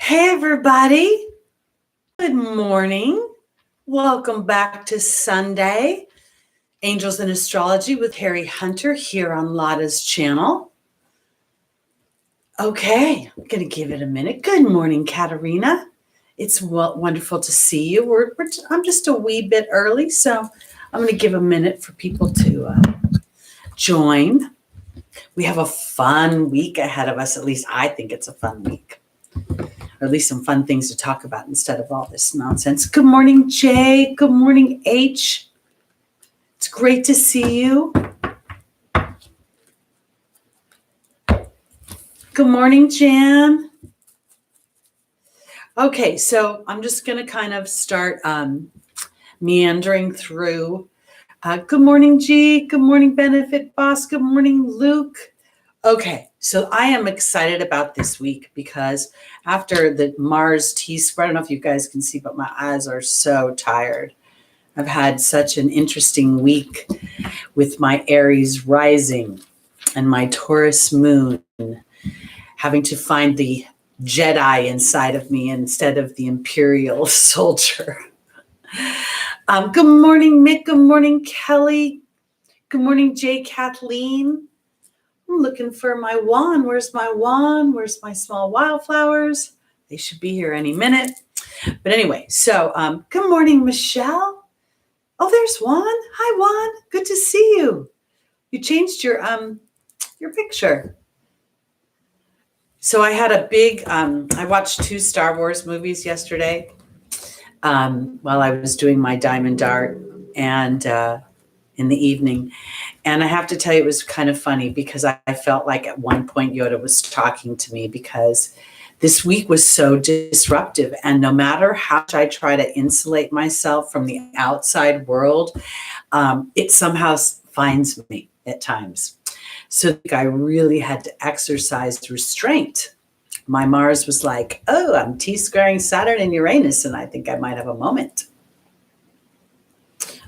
Hey, everybody. Good morning. Welcome back to Sunday, Angels and Astrology with Harry Hunter here on Lotta's channel. Okay, I'm going to give it a minute. Good morning, Katerina. It's wonderful to see you. I'm just a wee bit early, so I'm going to give a minute for people to join. We have a fun week ahead of us. At least I think it's a fun week. Or at least some fun things to talk about instead of all this nonsense. Good morning, Jay. Good morning, H. It's great to see you. Good morning, Jan. Okay, so I'm just going to kind of start meandering through. Good morning, G. Good morning, Benefit Boss. Good morning, Luke. Okay, so I am excited about this week because after the Mars T-square, I don't know if you guys can see, but my eyes are so tired. I've had such an interesting week with my Aries rising and my Taurus moon, having to find the Jedi inside of me instead of the Imperial soldier. Good morning, Mick. Good morning, Kelly. Good morning, Jay Kathleen. I'm looking for my wand. Where's my wand? Where's my small wildflowers? They should be here any minute. But anyway, so good morning, Michelle. Oh, there's Juan. Hi, Juan. Good to see you. You changed your picture. So I had a big, I watched 2 Star Wars movies yesterday while I was doing my diamond dart and in the evening. And I have to tell you, it was kind of funny because I felt like at one point Yoda was talking to me because this week was so disruptive. And no matter how much I try to insulate myself from the outside world, it somehow finds me at times. So I really had to exercise restraint. My Mars was like, oh, I'm T-squaring Saturn and Uranus, and I think I might have a moment.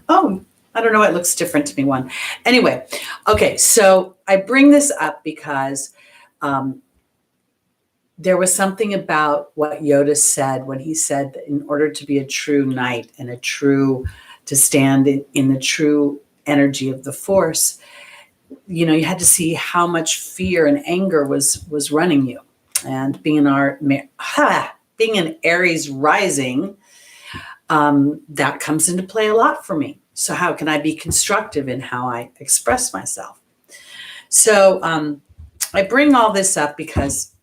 Oh, I don't know. It looks different to me, one. Anyway, okay, so I bring this up because there was something about what Yoda said when he said that in order to be a true knight and to stand in the true energy of the Force, you know, you had to see how much fear and anger was running you. And being an Aries rising, that comes into play a lot for me. So how can I be constructive in how I express myself? So I bring all this up because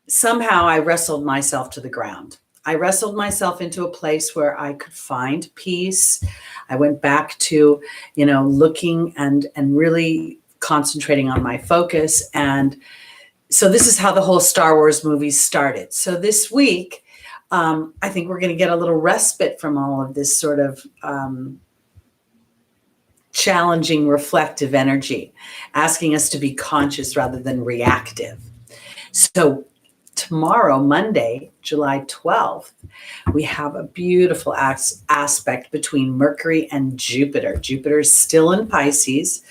somehow I wrestled myself to the ground. I wrestled myself into a place where I could find peace. I went back to, looking and really concentrating on my focus. And so this is how the whole Star Wars movies started. So this week, I think we're going to get a little respite from all of this sort of challenging, reflective energy, asking us to be conscious rather than reactive. So tomorrow, Monday, July 12th, we have a beautiful aspect between Mercury and Jupiter. Jupiter is still in Pisces.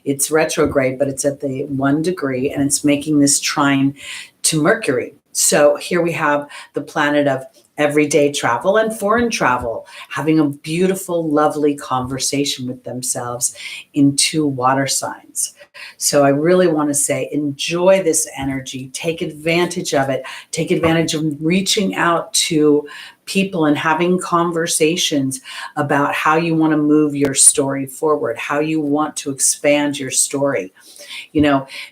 It's retrograde, but it's at the 1 degree, and it's making this trine to Mercury. So here we have the planet of everyday travel and foreign travel, having a beautiful, lovely conversation with themselves in 2 water signs. So I really want to say, enjoy this energy, take advantage of it, take advantage of reaching out to people and having conversations about how you want to move your story forward, how you want to expand your story.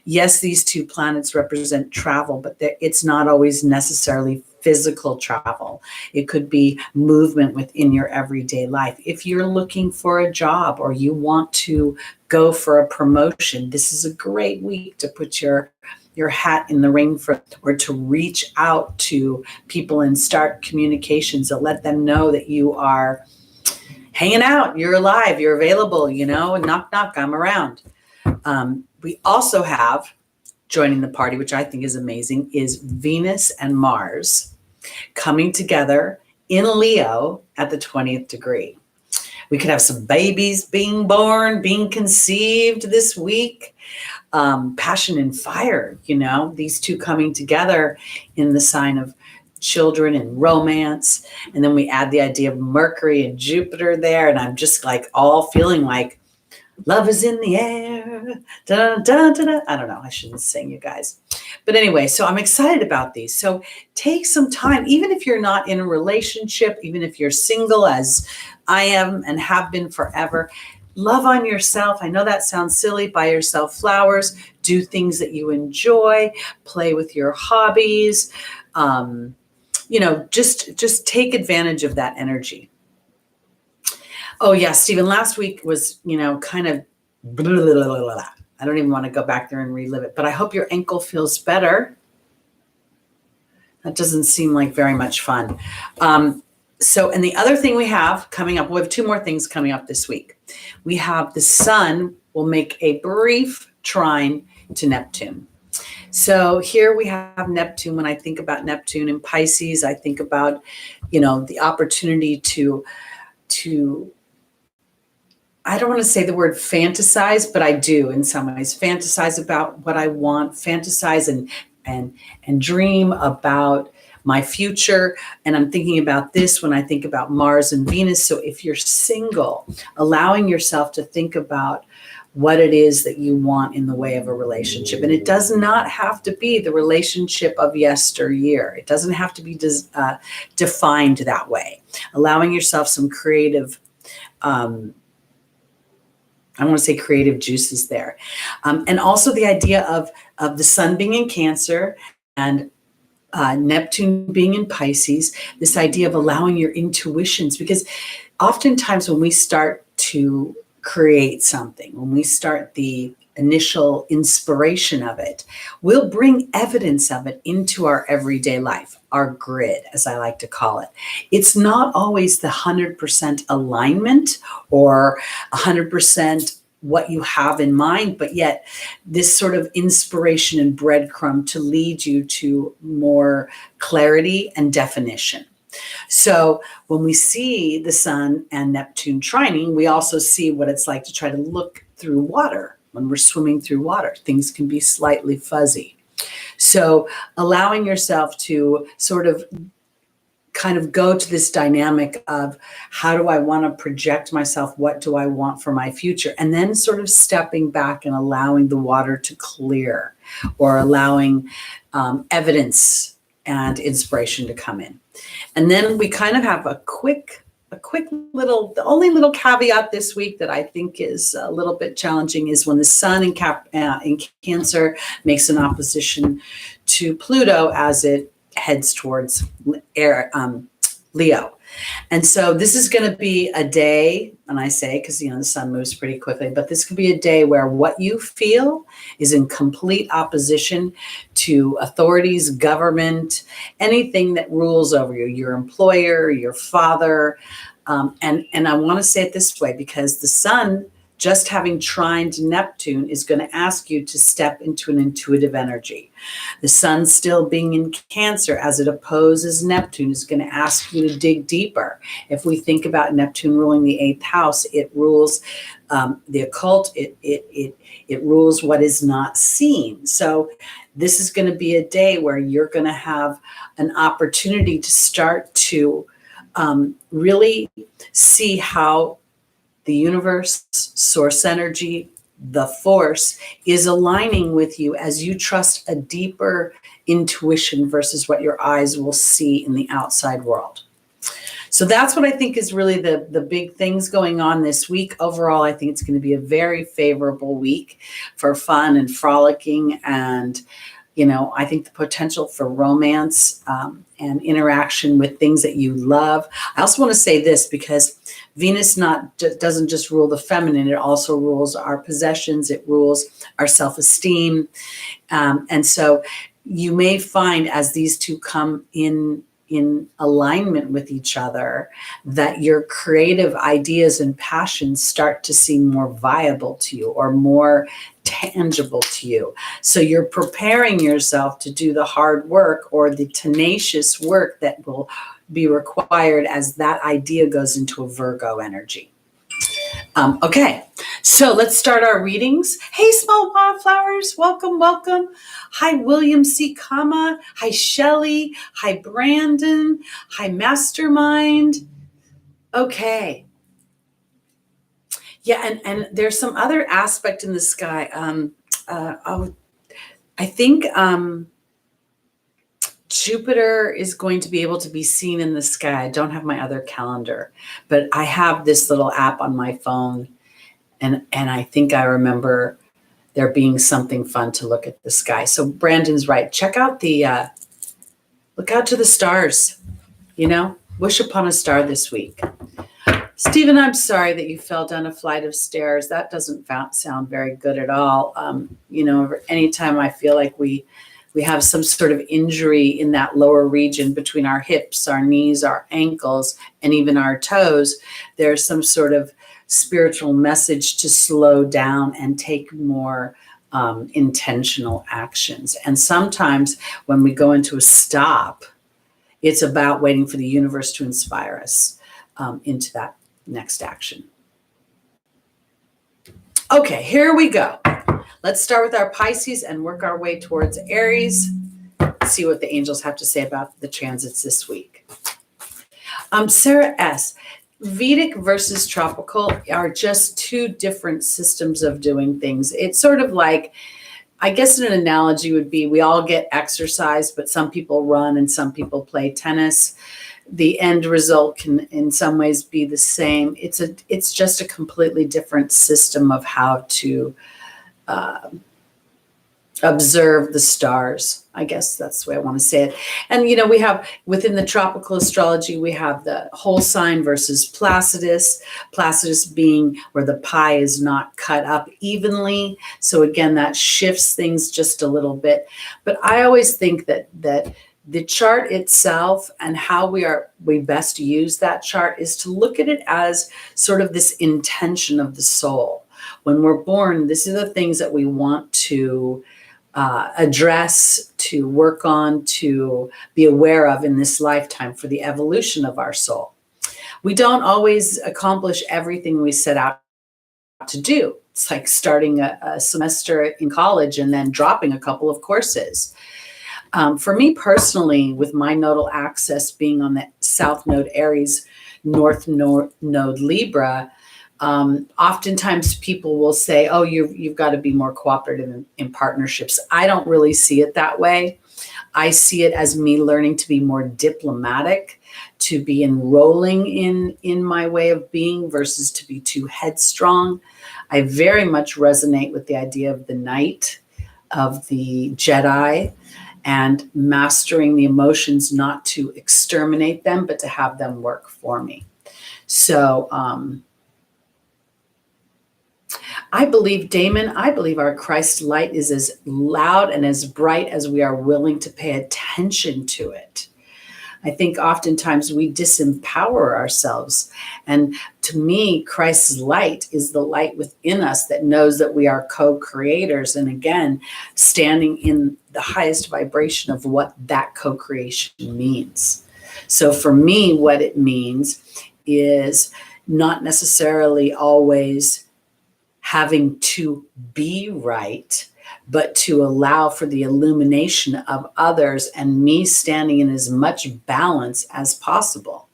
Yes, these 2 planets represent travel, but it's not always necessarily physical travel. It could be movement within your everyday life. If you're looking for a job or you want to go for a promotion, this is a great week to put your hat in the ring for, or to reach out to people and start communications to let them know that you are hanging out, you're alive, you're available, knock, knock, I'm around. We also have, joining the party, which I think is amazing, is Venus and Mars coming together in Leo at the 20th degree. We could have some babies being born, being conceived this week. Passion and fire, these two coming together in the sign of children and romance. And then we add the idea of Mercury and Jupiter there. And I'm just like all feeling like love is in the air. Da, da, da, da. I don't know. I shouldn't sing, you guys. But anyway, so I'm excited about these. So take some time, even if you're not in a relationship, even if you're single as I am and have been forever, love on yourself. I know that sounds silly. Buy yourself flowers, do things that you enjoy, play with your hobbies. Just take advantage of that energy. Oh yeah, Stephen, last week was, kind of blah, blah, blah, blah, blah. I don't even want to go back there and relive it, but I hope your ankle feels better. That doesn't seem like very much fun. And the other thing we have coming up, we have two more things coming up this week. We have the sun will make a brief trine to Neptune. So here we have Neptune. When I think about Neptune in Pisces, I think about, the opportunity to I don't want to say the word fantasize, but I do in some ways fantasize about what I want, fantasize and dream about my future. And I'm thinking about this when I think about Mars and Venus. So if you're single, allowing yourself to think about what it is that you want in the way of a relationship. And it does not have to be the relationship of yesteryear. It doesn't have to be defined that way. Allowing yourself some creative I want to say creative juices there. And also the idea of the sun being in Cancer and Neptune being in Pisces, this idea of allowing your intuitions, because oftentimes when we start to create something, when we start the initial inspiration of it, we'll bring evidence of it into our everyday life, our grid, as I like to call it. It's not always the 100% alignment or 100% what you have in mind, but yet this sort of inspiration and breadcrumb to lead you to more clarity and definition. So when we see the sun and Neptune trining, we also see what it's like to try to look through water. When we're swimming through water, things can be slightly fuzzy. So allowing yourself to sort of kind of go to this dynamic of how do I want to project myself? What do I want for my future? And then sort of stepping back and allowing the water to clear, or allowing evidence and inspiration to come in. And then we kind of have a quick little, the only little caveat this week that I think is a little bit challenging is when the sun in Cancer makes an opposition to Pluto as it heads towards Leo. And so this is going to be a day, and I say because the sun moves pretty quickly, but this could be a day where what you feel is in complete opposition to authorities, government, anything that rules over you, your employer, your father. And I want to say it this way, because the sun just having trined Neptune is going to ask you to step into an intuitive energy. The sun still being in Cancer as it opposes Neptune is going to ask you to dig deeper. If we think about Neptune ruling the 8th house, it rules the occult. It rules what is not seen. So this is going to be a day where you're going to have an opportunity to start to really see how the universe, source energy, the force is aligning with you as you trust a deeper intuition versus what your eyes will see in the outside world. So that's what I think is really the big things going on this week. Overall, I think it's going to be a very favorable week for fun and frolicking, and I think the potential for romance and interaction with things that you love. I also want to say this, because Venus doesn't just rule the feminine, it also rules our possessions, it rules our self-esteem. And so you may find as these two come in alignment with each other, that your creative ideas and passions start to seem more viable to you or more tangible to you. So you're preparing yourself to do the hard work or the tenacious work that will be required as that idea goes into a Virgo energy. Okay, so let's start our readings. Hey, small wildflowers, welcome, welcome. Hi, William C. Kama. Hi, Shelley. Hi, Brandon. Hi, Mastermind. Okay. Yeah, and there's some other aspect in the sky. I think Jupiter is going to be able to be seen in the sky. I don't have my other calendar, but I have this little app on my phone. And I think I remember there being something fun to look at the sky. So Brandon's right. Check out look out to the stars, wish upon a star this week. Stephen, I'm sorry that you fell down a flight of stairs. That doesn't sound very good at all. Anytime I feel like we have some sort of injury in that lower region between our hips, our knees, our ankles, and even our toes, there's some sort of spiritual message to slow down and take more intentional actions. And sometimes when we go into a stop, it's about waiting for the universe to inspire us into that next action. Okay, here we go. Let's start with our Pisces and work our way towards Aries. See what the angels have to say about the transits this week. Sarah S., Vedic versus tropical are just two different systems of doing things. It's sort of like, I guess an analogy would be we all get exercise, but some people run and some people play tennis. The end result can in some ways be the same. It's just a completely different system of how to observe the stars. I guess that's the way I want to say it. And, we have within the tropical astrology, we have the whole sign versus Placidus being where the pie is not cut up evenly. So again, that shifts things just a little bit. But I always think that the chart itself and how we best use that chart is to look at it as sort of this intention of the soul. When we're born, these are the things that we want to address, to work on, to be aware of in this lifetime for the evolution of our soul. We don't always accomplish everything we set out to do. It's like starting a semester in college and then dropping a couple of courses. For me personally, with my nodal axis being on the South Node Aries, North Node Libra, oftentimes people will say, oh, you've got to be more cooperative in partnerships. I don't really see it that way. I see it as me learning to be more diplomatic, to be enrolling in my way of being versus to be too headstrong. I very much resonate with the idea of the knight, of the Jedi, and mastering the emotions, not to exterminate them, but to have them work for me. So, I believe, Damon, our Christ light is as loud and as bright as we are willing to pay attention to it. I think oftentimes we disempower ourselves. And to me, Christ's light is the light within us that knows that we are co-creators. And again, standing in the highest vibration of what that co-creation means. So for me, what it means is not necessarily always having to be right, but to allow for the illumination of others and me standing in as much balance as possible.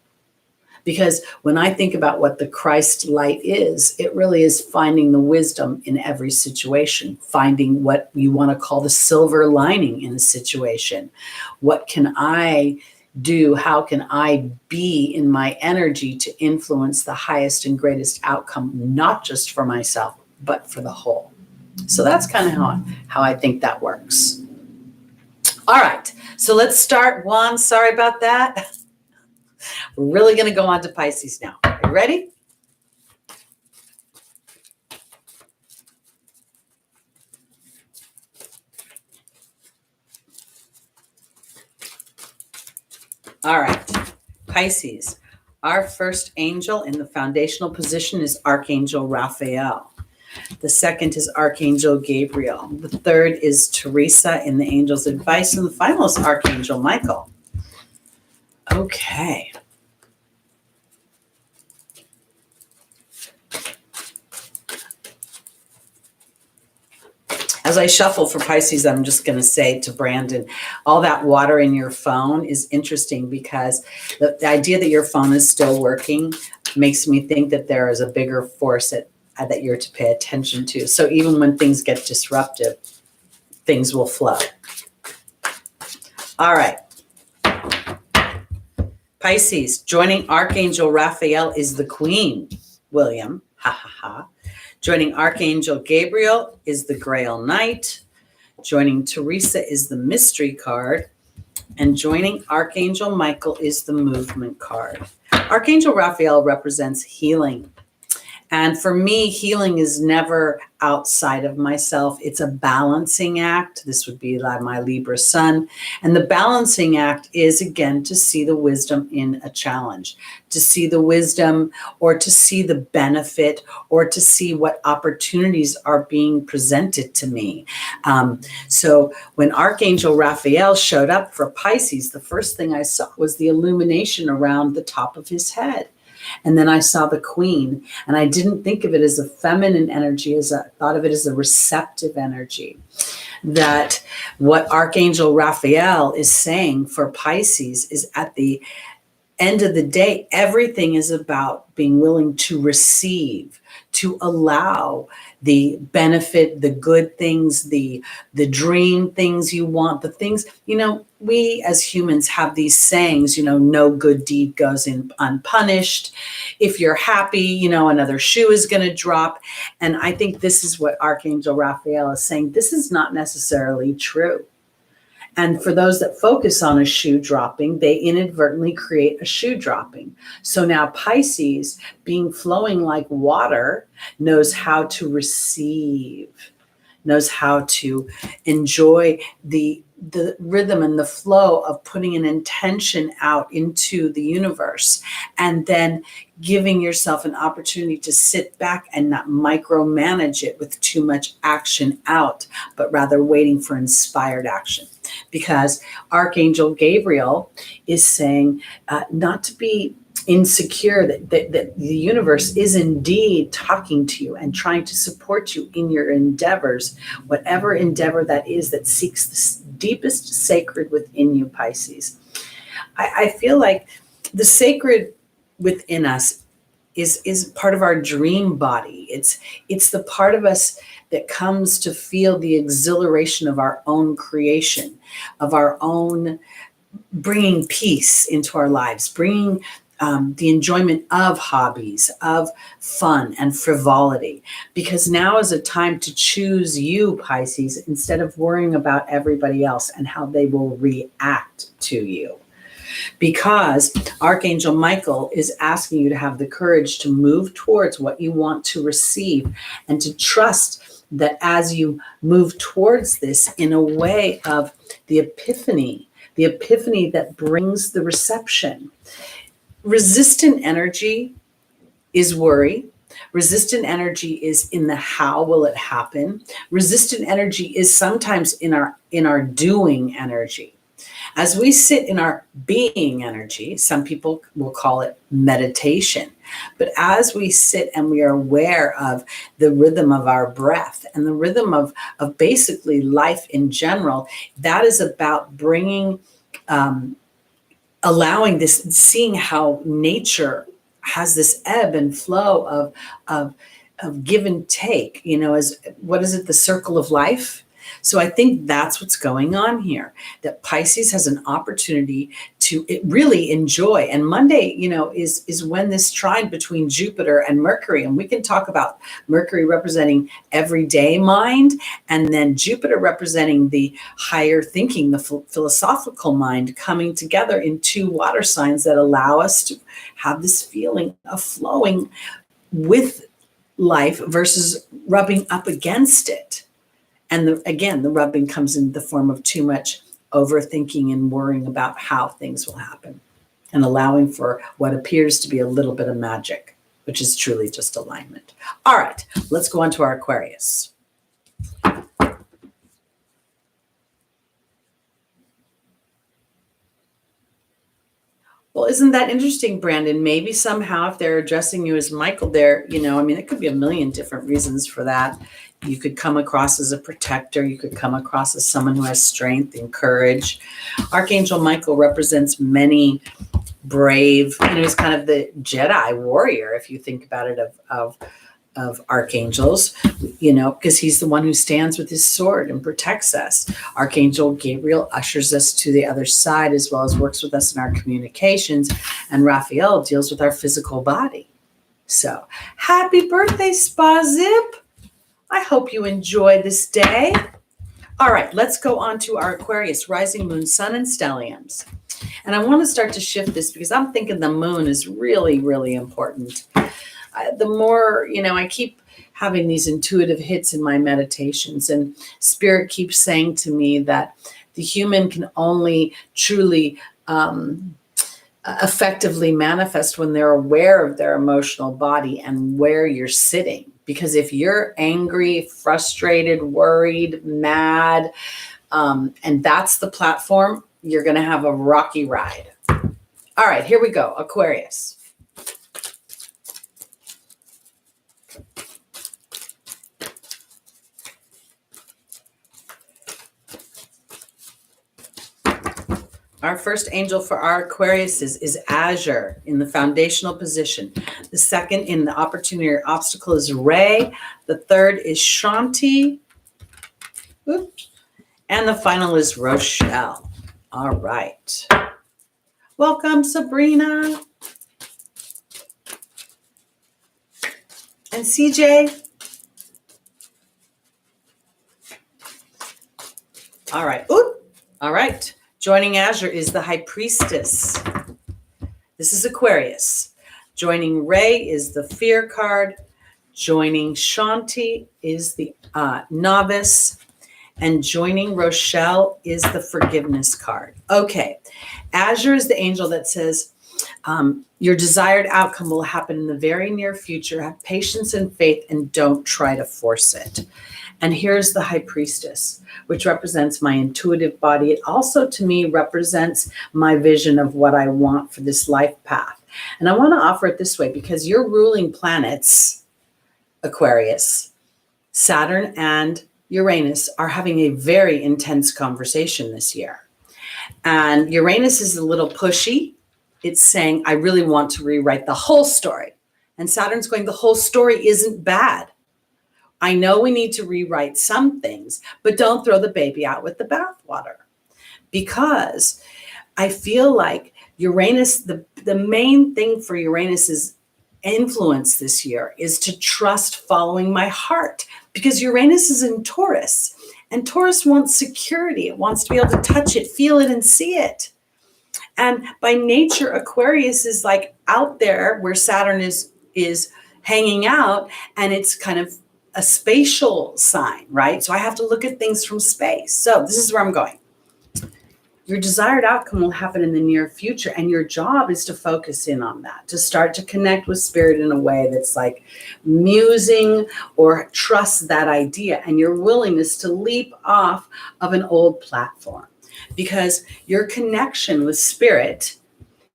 Because when I think about what the Christ light is, it really is finding the wisdom in every situation, finding what you want to call the silver lining in a situation. What can I do? How can I be in my energy to influence the highest and greatest outcome, not just for myself, but for the whole? So that's kind of how I think that works. All right, so let's start. Juan, sorry about that. We're really going to go on to Pisces now. Are you ready? All right, Pisces. Our first angel in the foundational position is Archangel Raphael. The second is Archangel Gabriel. The third is Teresa in the Angel's Advice. And the final is Archangel Michael. Okay. As I shuffle for Pisces, I'm just going to say to Brandon, all that water in your phone is interesting because the idea that your phone is still working makes me think that there is a bigger force that you're to pay attention to. So even when things get disruptive, things will flow. All right. Pisces, joining Archangel Raphael is the Queen, William. Ha ha ha. Joining Archangel Gabriel is the Grail Knight. Joining Teresa is the Mystery card. And joining Archangel Michael is the Movement card. Archangel Raphael represents healing. And for me, healing is never outside of myself. It's a balancing act. This would be like my Libra sun. And the balancing act is, again, to see the wisdom in a challenge, to see the wisdom or to see the benefit or to see what opportunities are being presented to me. So when Archangel Raphael showed up for Pisces, the first thing I saw was the illumination around the top of his head. And then I saw the Queen, and I didn't think of it as a feminine energy, I thought of it as a receptive energy. That what Archangel Raphael is saying for Pisces is at the end of the day, everything is about being willing to receive, to allow the benefit, the good things, the dream things you want, the things, we as humans have these sayings, no good deed goes unpunished. If you're happy, another shoe is going to drop. And I think this is what Archangel Raphael is saying. This is not necessarily true. And for those that focus on a shoe dropping, they inadvertently create a shoe dropping. So now Pisces, being flowing like water, knows how to receive, knows how to enjoy the rhythm and the flow of putting an intention out into the universe and then giving yourself an opportunity to sit back and not micromanage it with too much action out, but rather waiting for inspired action. Because Archangel Gabriel is saying not to be insecure, that the universe is indeed talking to you and trying to support you in your endeavors, whatever endeavor that is that seeks the deepest sacred within you, Pisces. I feel like the sacred within us is part of our dream body. It's the part of us that comes to feel the exhilaration of our own creation, of our own bringing peace into our lives, bringing the enjoyment of hobbies, of fun and frivolity, because now is a time to choose you, Pisces, instead of worrying about everybody else and how they will react to you. Because Archangel Michael is asking you to have the courage to move towards what you want to receive and to trust that as you move towards this in a way of the epiphany that brings the reception. Resistant energy is worry. Resistant energy is in the how will it happen. Resistant energy is sometimes in our doing energy. As we sit in our being energy, some people will call it meditation. But as we sit and we are aware of the rhythm of our breath and the rhythm of basically life in general, that is about bringing, allowing this, seeing how nature has this ebb and flow of give and take, as what is it, the circle of life? So I think that's what's going on here, that Pisces has an opportunity to really enjoy. And Monday, is when this trine between Jupiter and Mercury, and we can talk about Mercury representing everyday mind, and then Jupiter representing the higher thinking, the philosophical mind, coming together in two water signs that allow us to have this feeling of flowing with life versus rubbing up against it. And the rubbing comes in the form of too much overthinking and worrying about how things will happen and allowing for what appears to be a little bit of magic, which is truly just alignment. All right, let's go on to our Aquarius. Well, isn't that interesting, Brandon? Maybe somehow if they're addressing you as Michael, it could be a million different reasons for that. You could come across as a protector. You could come across as someone who has strength and courage. Archangel Michael represents many brave, he's kind of the Jedi warrior, if you think about it, of archangels, because he's the one who stands with his sword and protects us. Archangel Gabriel ushers us to the other side, as well as works with us in our communications. And Raphael deals with our physical body. So happy birthday, Spa Zip. I hope you enjoy this day. All right, let's go on to our Aquarius, rising moon, sun, and stelliums. And I want to start to shift this because I'm thinking the moon is really, really important. The more, I keep having these intuitive hits in my meditations, and Spirit keeps saying to me that the human can only truly effectively manifest when they're aware of their emotional body and where you're sitting. Because if you're angry, frustrated, worried, mad, and that's the platform, you're going to have a rocky ride. All right, here we go, Aquarius. Our first angel for our Aquarius is Azure in the foundational position. The second in the opportunity or obstacle is Ray. The third is Shanti. Oops. And the final is Rochelle. All right. Welcome, Sabrina. And CJ. All right. Oop. All right. Joining Azure is the High Priestess. This is Aquarius. Joining Ray is the Fear card. Joining Shanti is the Novice. And joining Rochelle is the Forgiveness card. Okay. Azure is the angel that says, your desired outcome will happen in the very near future. Have patience and faith and don't try to force it. And here's the High Priestess, which represents my intuitive body. It also, to me, represents my vision of what I want for this life path. And I want to offer it this way because your ruling planets, Aquarius, Saturn and Uranus, are having a very intense conversation this year. And Uranus is a little pushy. It's saying, I really want to rewrite the whole story. And Saturn's going, the whole story isn't bad. I know we need to rewrite some things, but don't throw the baby out with the bathwater. Because I feel like Uranus, the main thing for Uranus's influence this year is to trust following my heart. Because Uranus is in Taurus, and Taurus wants security. It wants to be able to touch it, feel it, and see it. And by nature, Aquarius is like out there where Saturn is hanging out, and it's kind of a spatial sign, right? So I have to look at things from space. So this is where I'm going. Your desired outcome will happen in the near future, and your job is to focus in on that, to start to connect with Spirit in a way that's like musing or trust that idea, and your willingness to leap off of an old platform. Because your connection with Spirit,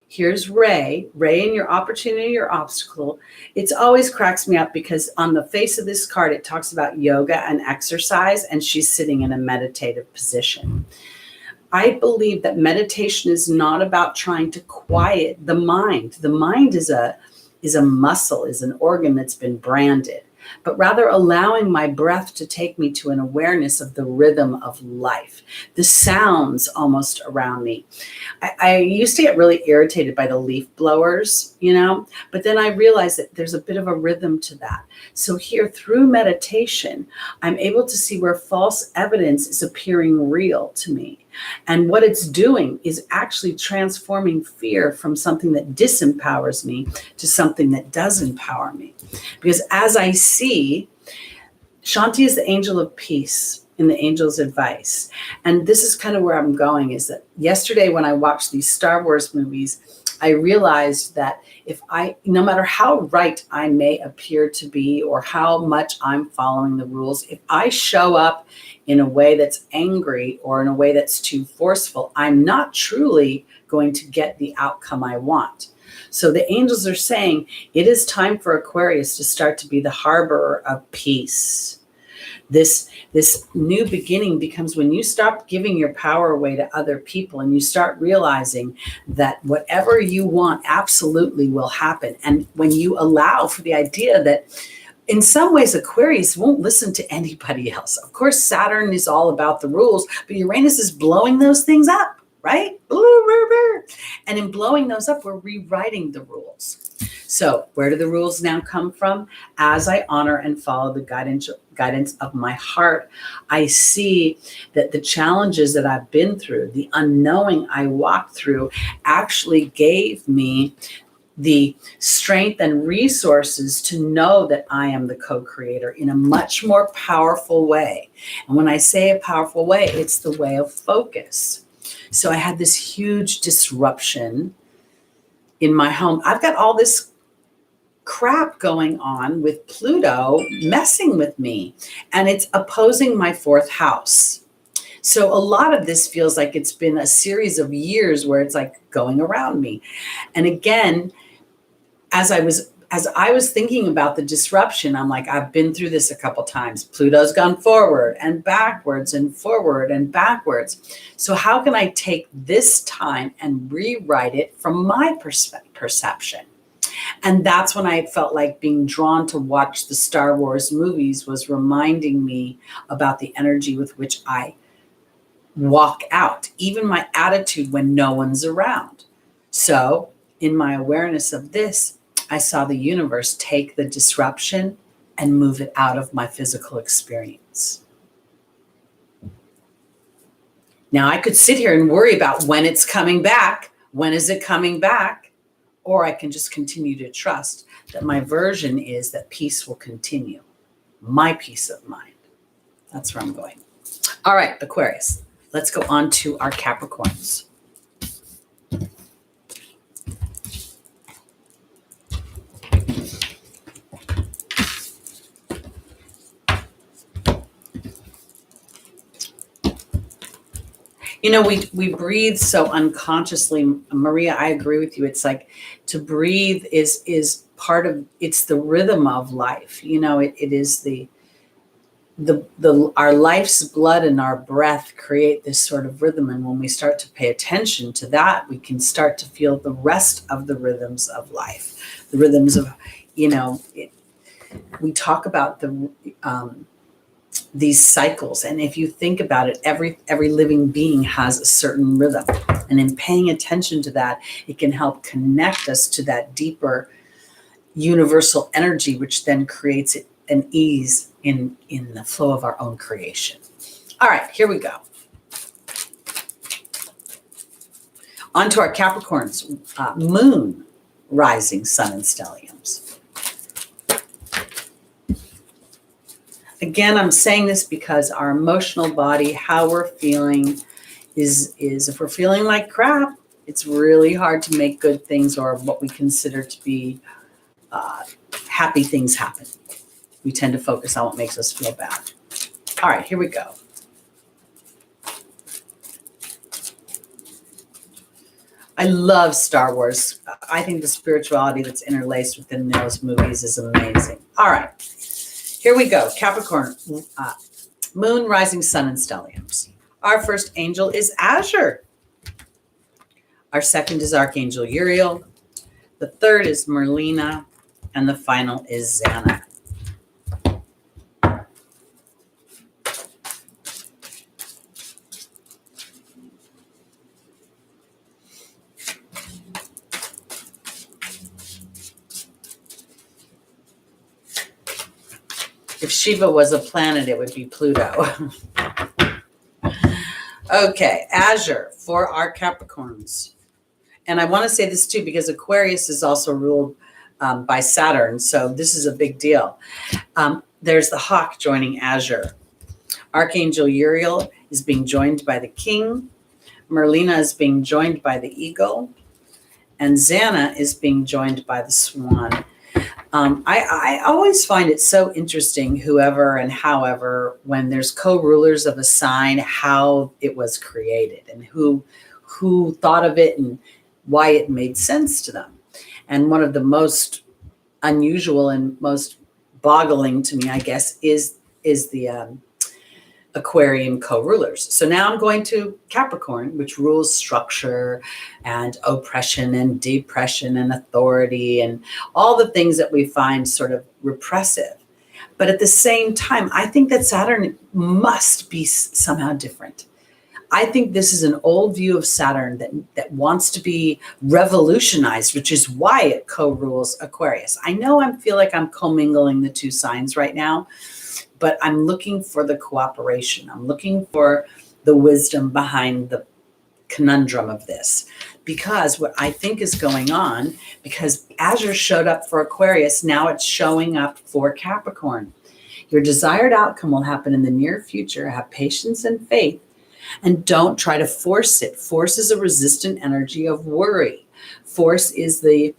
here's Ray in your opportunity, your obstacle. It's always cracks me up because on the face of this card, it talks about yoga and exercise, and she's sitting in a meditative position. I believe that meditation is not about trying to quiet the mind. The mind is a muscle, is an organ that's been branded, but rather allowing my breath to take me to an awareness of the rhythm of life, the sounds almost around me. I used to get really irritated by the leaf blowers, but then I realized that there's a bit of a rhythm to that. So here through meditation, I'm able to see where false evidence is appearing real to me. And what it's doing is actually transforming fear from something that disempowers me to something that does empower me. Because as I see, Shanti is the angel of peace in the angel's advice. And this is kind of where I'm going, is that yesterday when I watched these Star Wars movies, I realized that no matter how right I may appear to be or how much I'm following the rules, if I show up in a way that's angry or in a way that's too forceful, I'm not truly going to get the outcome I want. So the angels are saying it is time for Aquarius to start to be the harborer of peace. This new beginning becomes when you stop giving your power away to other people and you start realizing that whatever you want absolutely will happen. And when you allow for the idea that in some ways, Aquarius won't listen to anybody else. Of course, Saturn is all about the rules, but Uranus is blowing those things up, right? And in blowing those up, we're rewriting the rules. So where do the rules now come from? As I honor and follow the guidance of my heart, I see that the challenges that I've been through, the unknowing I walked through, actually gave me the strength and resources to know that I am the co-creator in a much more powerful way. And when I say a powerful way, it's the way of focus. So I had this huge disruption in my home. I've got all this crap going on with Pluto messing with me, and it's opposing my fourth house. So a lot of this feels like it's been a series of years where it's like going around me. And again, as I was thinking about the disruption, I'm like, I've been through this a couple times. Pluto's gone forward and backwards and forward and backwards. So how can I take this time and rewrite it from my perception? And that's when I felt like being drawn to watch the Star Wars movies was reminding me about the energy with which I walk out, even my attitude when no one's around. So in my awareness of this, I saw the universe take the disruption and move it out of my physical experience. Now I could sit here and worry about when it's coming back. When is it coming back? Or I can just continue to trust that my version is that peace will continue. My peace of mind. That's where I'm going. All right, Aquarius, let's go on to our Capricorns. You know, we breathe so unconsciously. Maria, I agree with you. It's like to breathe is part of, it's the rhythm of life. You know, it is the our life's blood and our breath create this sort of rhythm. And when we start to pay attention to that, we can start to feel the rest of the rhythms of life, the rhythms of, you know, we talk about these cycles. And if you think about it, every living being has a certain rhythm. And in paying attention to that, it can help connect us to that deeper universal energy, which then creates an ease in the flow of our own creation. All right, here we go. On to our Capricorns, moon, rising, sun, and stelliums. Again, I'm saying this because our emotional body, how we're feeling is if we're feeling like crap, it's really hard to make good things or what we consider to be happy things happen. We tend to focus on what makes us feel bad. All right, here we go. I love Star Wars. I think the spirituality that's interlaced within those movies is amazing. All right. Here we go, Capricorn, moon, rising, sun, and stelliums. Our first angel is Azure. Our second is Archangel Uriel. The third is Merlina. And the final is Xana. If Shiva was a planet, it would be Pluto. Okay, Azure for our Capricorns. And I want to say this too, because Aquarius is also ruled by Saturn. So this is a big deal. There's the hawk joining Azure. Archangel Uriel is being joined by the king. Merlina is being joined by the eagle. And Xana is being joined by the swan. I always find it so interesting, whoever and however, when there's co-rulers of a sign, how it was created and who thought of it and why it made sense to them. And one of the most unusual and most boggling to me, I guess, is the Aquarian co-rulers. So now I'm going to Capricorn, which rules structure and oppression and depression and authority and all the things that we find sort of repressive. But at the same time, I think that Saturn must be somehow different. I think this is an old view of Saturn that wants to be revolutionized, which is why it co-rules Aquarius. I know I feel like I'm commingling the two signs right now, but I'm looking for the cooperation. I'm looking for the wisdom behind the conundrum of this. Because what I think is going on, because Azure showed up for Aquarius, now it's showing up for Capricorn. Your desired outcome will happen in the near future. Have patience and faith, and don't try to force it. Force is a resistant energy of worry. Force is the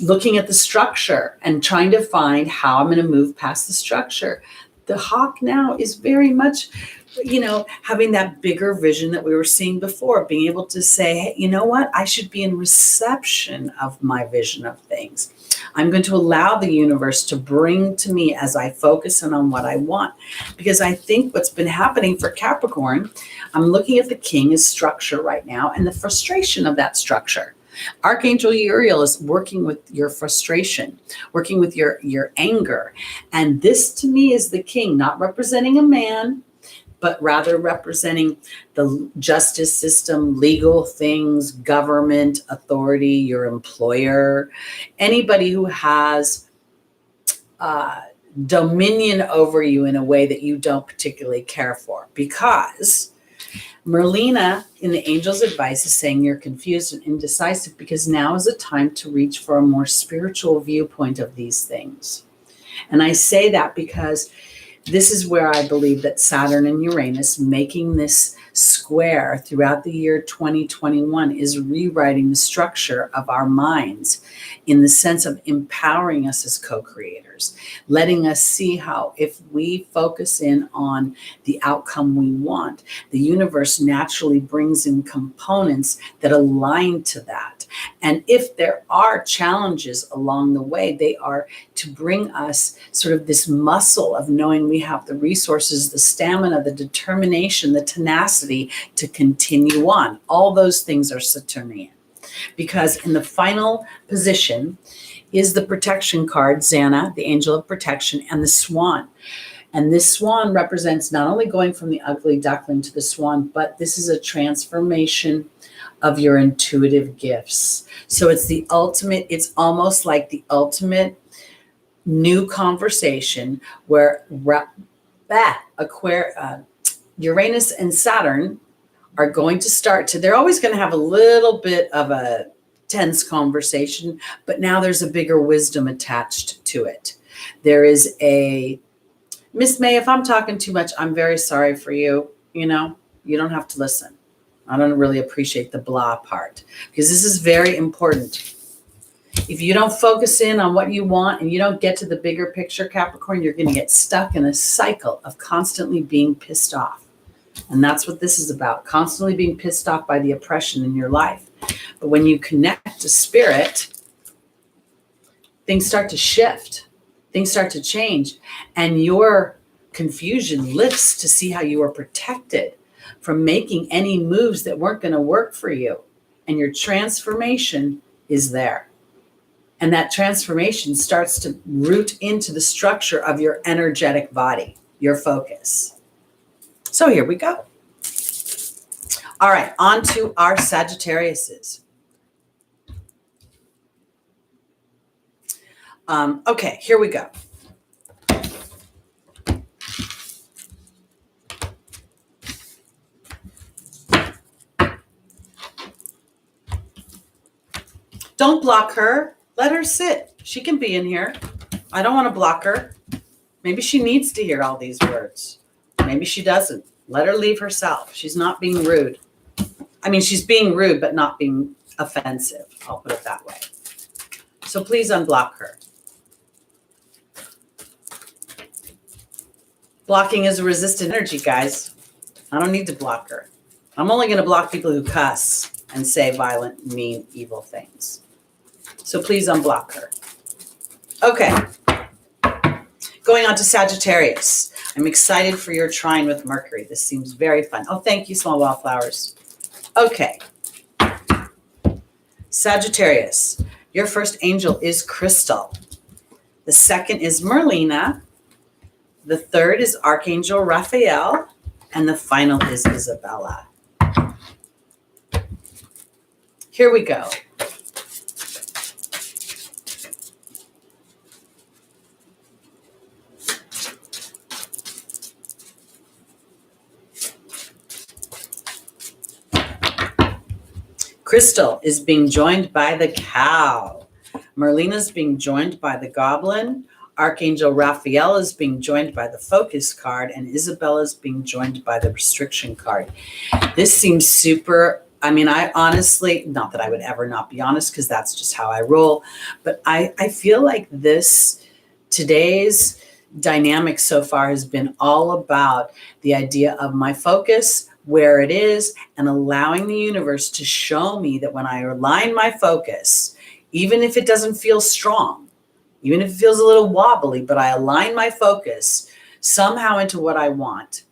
looking at the structure and trying to find how I'm going to move past the structure. The hawk now is very much, having that bigger vision that we were seeing before, being able to say, hey, you know what? I should be in reception of my vision of things. I'm going to allow the universe to bring to me as I focus in on what I want. Because I think what's been happening for Capricorn, I'm looking at the king as structure right now and the frustration of that structure. Archangel Uriel is working with your frustration, working with your anger. And this to me is the king, not representing a man, but rather representing the justice system, legal things, government, authority, your employer, anybody who has dominion over you in a way that you don't particularly care for. Because Merlina, in the angel's advice, is saying you're confused and indecisive because now is a time to reach for a more spiritual viewpoint of these things. And I say that because this is where I believe that Saturn and Uranus making this square throughout the year 2021 is rewriting the structure of our minds in the sense of empowering us as co-creators, letting us see how if we focus in on the outcome we want, the universe naturally brings in components that align to that. And if there are challenges along the way, they are to bring us sort of this muscle of knowing we have the resources, the stamina, the determination, the tenacity to continue on. All those things are Saturnian. Because in the final position is the protection card, Xana, the angel of protection, and the swan. And this swan represents not only going from the ugly duckling to the swan, but this is a transformation of your intuitive gifts. So it's the ultimate, it's almost like the ultimate new conversation where Uranus and Saturn are going to start to, they're always going to have a little bit of a tense conversation, but now there's a bigger wisdom attached to it. There is a, Miss May, if I'm talking too much, I'm very sorry for you. You don't have to listen. I don't really appreciate the blah part because this is very important. If you don't focus in on what you want and you don't get to the bigger picture, Capricorn, you're going to get stuck in a cycle of constantly being pissed off. And that's what this is about, constantly being pissed off by the oppression in your life. But when you connect to spirit, things start to shift. Things start to change. And your confusion lifts to see how you are protected from making any moves that weren't going to work for you. And your transformation is there. And that transformation starts to root into the structure of your energetic body, your focus. So here we go. All right, on to our Sagittariuses. Okay, here we go. Don't block her. Let her sit. She can be in here. I don't want to block her. Maybe she needs to hear all these words. Maybe she doesn't. Let her leave herself. She's not being rude. I mean, she's being rude, but not being offensive. I'll put it that way. So please unblock her. Blocking is a resistant energy, guys. I don't need to block her. I'm only going to block people who cuss and say violent, mean, evil things. So please unblock her. Okay. Going on to Sagittarius. I'm excited for your trine with Mercury. This seems very fun. Oh, thank you, Small Wildflowers. Okay. Sagittarius, your first angel is Crystal. The second is Merlina. The third is Archangel Raphael. And the final is Isabella. Here we go. Crystal is being joined by the cow. Merlina is being joined by the goblin. Archangel Raphael is being joined by the focus card, and Isabella is being joined by the restriction card. This seems super, I honestly, not that I would ever not be honest, because that's just how I roll, but I feel like today's dynamic so far has been all about the idea of my focus, where it is, and allowing the universe to show me that when I align my focus, even if it doesn't feel strong, even if it feels a little wobbly, but I align my focus somehow into what I want,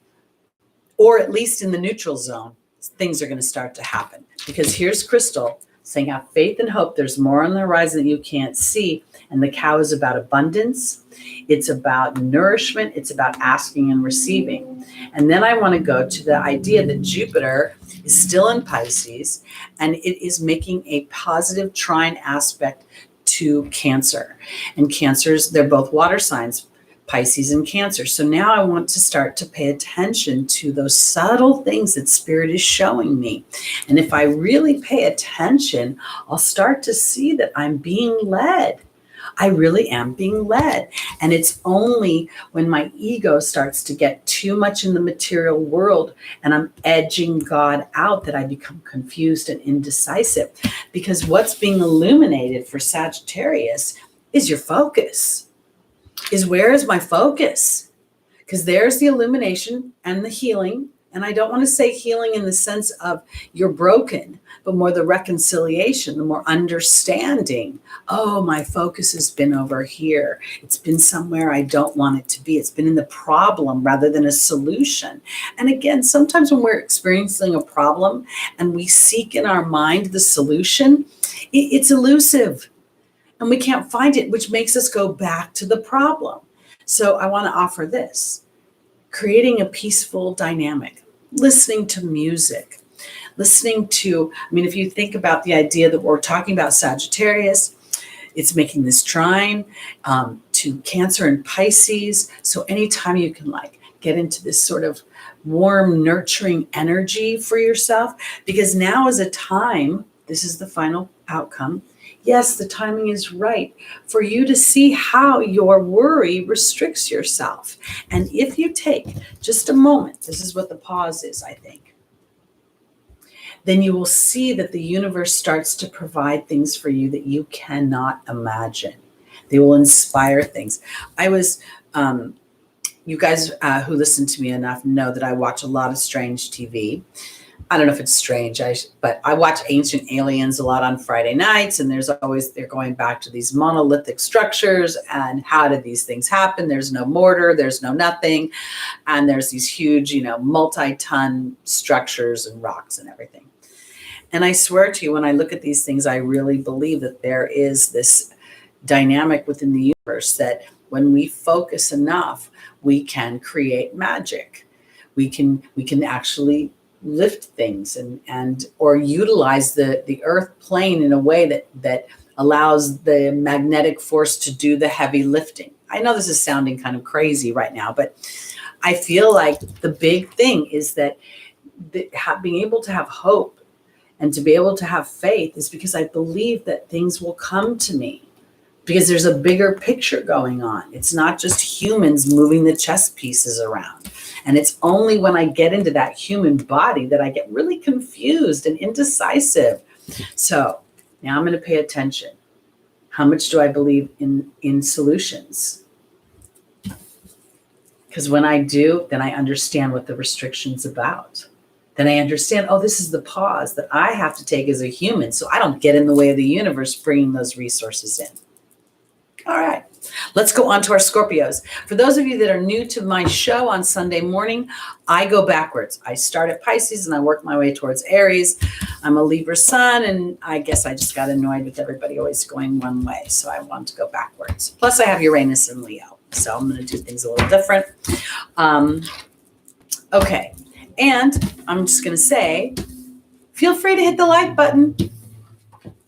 or at least in the neutral zone, things are going to start to happen. Because here's Crystal saying, have faith and hope. There's more on the horizon that you can't see. And the cow is about abundance. It's about nourishment. It's about asking and receiving. And then I want to go to the idea that Jupiter is still in Pisces, and it is making a positive trine aspect to Cancer. And Cancers, they're both water signs, Pisces and Cancer. So now I want to start to pay attention to those subtle things that Spirit is showing me. And if I really pay attention, I'll start to see that I'm being led. I really am being led. And it's only when my ego starts to get too much in the material world and I'm edging God out that I become confused and indecisive. Because what's being illuminated for Sagittarius is your focus. Is where is my focus? Because there's the illumination and the healing. And I don't want to say healing in the sense of you're broken, but more the reconciliation, the more understanding. Oh, my focus has been over here. It's been somewhere I don't want it to be. It's been in the problem rather than a solution. And again, sometimes when we're experiencing a problem and we seek in our mind the solution, it's elusive and we can't find it, which makes us go back to the problem. So I want to offer this, creating a peaceful dynamic, listening to music, listening to, if you think about the idea that we're talking about Sagittarius, it's making this trine to Cancer and Pisces. So anytime you can get into this sort of warm, nurturing energy for yourself, because now is a time, this is the final outcome. Yes, the timing is right for you to see how your worry restricts yourself. And if you take just a moment, this is what the pause is, I think, then you will see that the universe starts to provide things for you that you cannot imagine. They will inspire things. You guys who listen to me enough know that I watch a lot of strange TV. I don't know if it's strange, but I watch Ancient Aliens a lot on Friday nights, and they're going back to these monolithic structures and how did these things happen? There's no mortar, there's no nothing, and there's these huge, multi-ton structures and rocks and everything. And I swear to you, when I look at these things, I really believe that there is this dynamic within the universe that when we focus enough, we can create magic. We can actually lift things or utilize the earth plane in a way that allows the magnetic force to do the heavy lifting. I know this is sounding kind of crazy right now, but I feel like the big thing is that being able to have hope and to be able to have faith is because I believe that things will come to me. Because there's a bigger picture going on. It's not just humans moving the chess pieces around. And it's only when I get into that human body that I get really confused and indecisive. So now I'm going to pay attention. How much do I believe in solutions? Because when I do, then I understand what the restriction's about. Then I understand, oh, this is the pause that I have to take as a human so I don't get in the way of the universe bringing those resources in. All right, let's go on to our Scorpios. For those of you that are new to my show on Sunday morning, I go backwards. I start at Pisces and I work my way towards Aries. I'm a Libra sun, and I guess I just got annoyed with everybody always going one way, so I want to go backwards. Plus, I have Uranus and Leo, so I'm going to do things a little different. Okay, and I'm just going to say, feel free to hit the like button.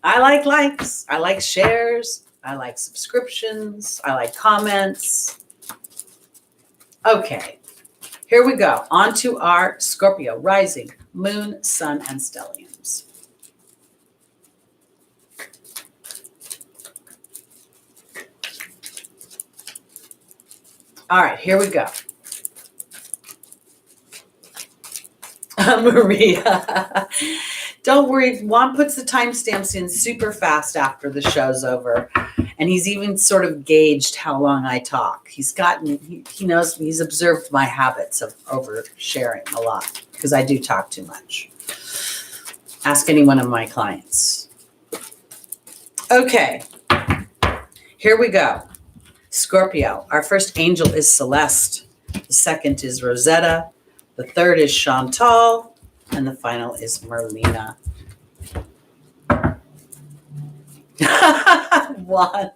I like likes. I like shares. I like subscriptions. I like comments. Okay, here we go. On to our Scorpio, rising, moon, sun, and stelliums. All right, here we go. Maria. Don't worry, Juan puts the timestamps in super fast after the show's over. And he's even sort of gauged how long I talk. He knows, he's observed my habits of oversharing a lot because I do talk too much. Ask any one of my clients. Okay, here we go. Scorpio, our first angel is Celeste. The second is Rosetta. The third is Chantal. And the final is Merlina. One.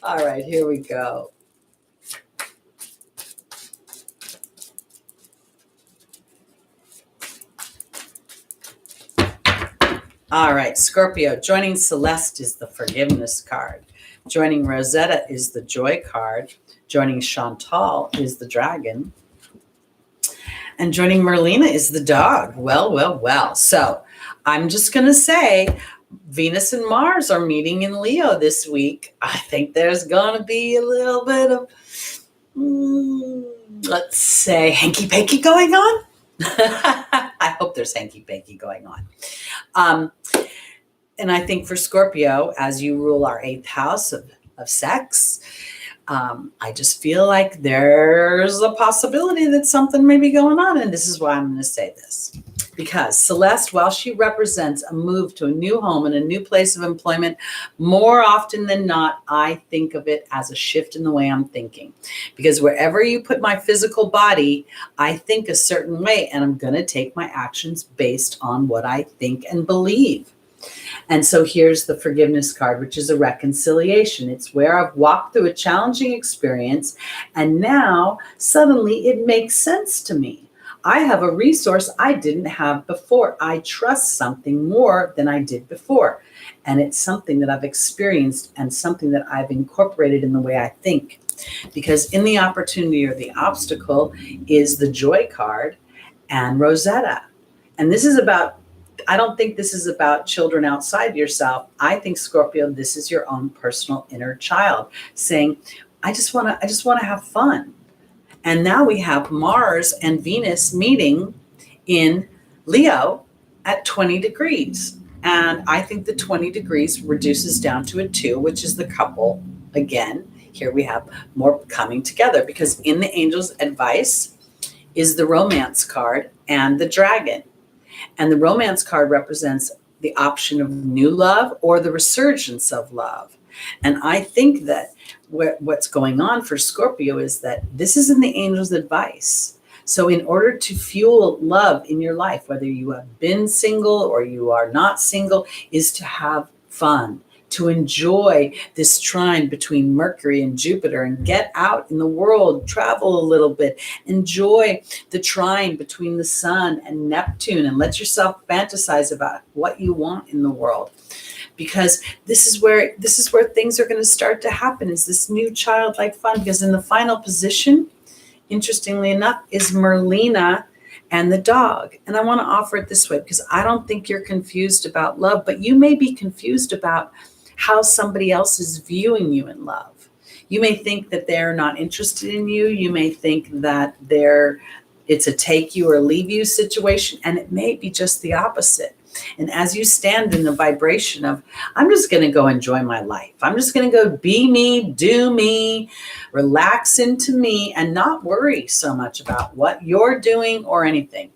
All right, here we go. All right, Scorpio, joining Celeste is the forgiveness card. Joining Rosetta is the joy card. Joining Chantal is the dragon. And joining Merlina is the dog. Well, well, well. So I'm just going to say Venus and Mars are meeting in Leo this week. I think there's going to be a little bit of, let's say, hanky-panky going on. I hope there's hanky-panky going on. And I think for Scorpio, as you rule our 8th house of sex, I just feel like there's a possibility that something may be going on. And this is why I'm going to say this. Because Celeste, while she represents a move to a new home and a new place of employment, more often than not, I think of it as a shift in the way I'm thinking. Because wherever you put my physical body, I think a certain way, and I'm going to take my actions based on what I think and believe. And so here's the forgiveness card, which is a reconciliation. It's where I've walked through a challenging experience, and now suddenly it makes sense to me. I have a resource I didn't have before. I trust something more than I did before. And it's something that I've experienced and something that I've incorporated in the way I think. Because in the opportunity or the obstacle is the joy card and Rosetta. And this is about, I don't think this is about children outside yourself. I think, Scorpio, this is your own personal inner child saying, I just want to have fun. And now we have Mars and Venus meeting in Leo at 20 degrees. And I think the 20 degrees reduces down to a 2, which is the couple. Again, here we have more coming together, because in the angel's advice is the romance card and the dragon. And the romance card represents the option of new love or the resurgence of love. And I think that what's going on for Scorpio is that this is in the angel's advice. So in order to fuel love in your life, whether you have been single or you are not single, is to have fun, to enjoy this trine between Mercury and Jupiter and get out in the world, travel a little bit, enjoy the trine between the sun and Neptune, and let yourself fantasize about what you want in the world. Because this is where things are going to start to happen, is this new childlike fun. Because in the final position, interestingly enough, is Merlina and the dog. And I want to offer it this way, because I don't think you're confused about love, but you may be confused about how somebody else is viewing you in love. You may think that they're not interested in you. You may think that it's a take you or leave you situation, and it may be just the opposite. And as you stand in the vibration of, I'm just going to go enjoy my life. I'm just going to go be me, do me, relax into me, and not worry so much about what you're doing or anything.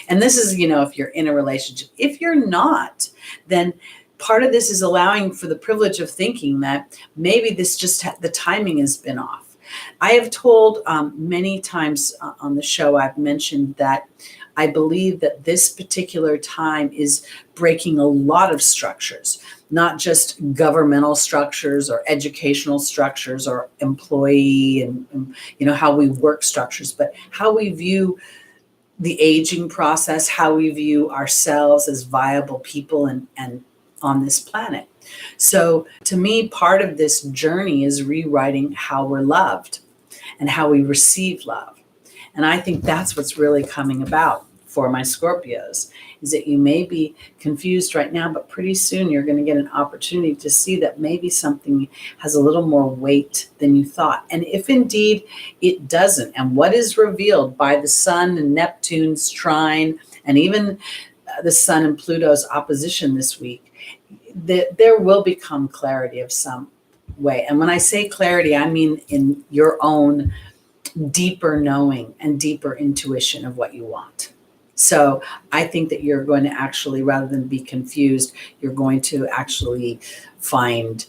And this is, if you're in a relationship. If you're not, then part of this is allowing for the privilege of thinking that maybe this just the timing has been off. I have told many times on the show, I've mentioned that I believe that this particular time is breaking a lot of structures, not just governmental structures or educational structures or employee and how we work structures, but how we view the aging process, how we view ourselves as viable people and on this planet. So to me, part of this journey is rewriting how we're loved and how we receive love. And I think that's what's really coming about for my Scorpios, is that you may be confused right now, but pretty soon you're going to get an opportunity to see that maybe something has a little more weight than you thought. And if indeed it doesn't, and what is revealed by the Sun and Neptune's trine, and even the Sun and Pluto's opposition this week, there will become clarity of some way. And when I say clarity, I mean in your own deeper knowing and deeper intuition of what you want. So I think that you're going to actually, rather than be confused, you're going to actually find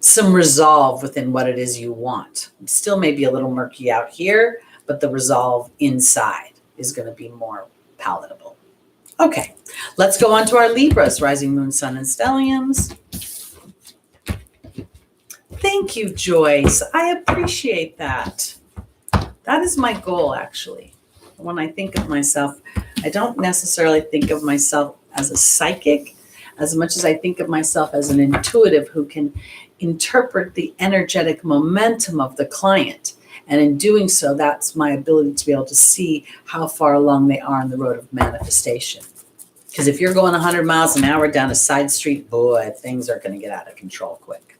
some resolve within what it is you want. It still may be a little murky out here, but the resolve inside is going to be more palatable. Okay, let's go on to our Libras, rising, moon, sun, and stelliums. Thank you, Joyce. I appreciate that. That is my goal, actually. When I think of myself, I don't necessarily think of myself as a psychic as much as I think of myself as an intuitive who can interpret the energetic momentum of the client. And in doing so, that's my ability to be able to see how far along they are on the road of manifestation. Because if you're going 100 miles an hour down a side street, boy, things are going to get out of control quick.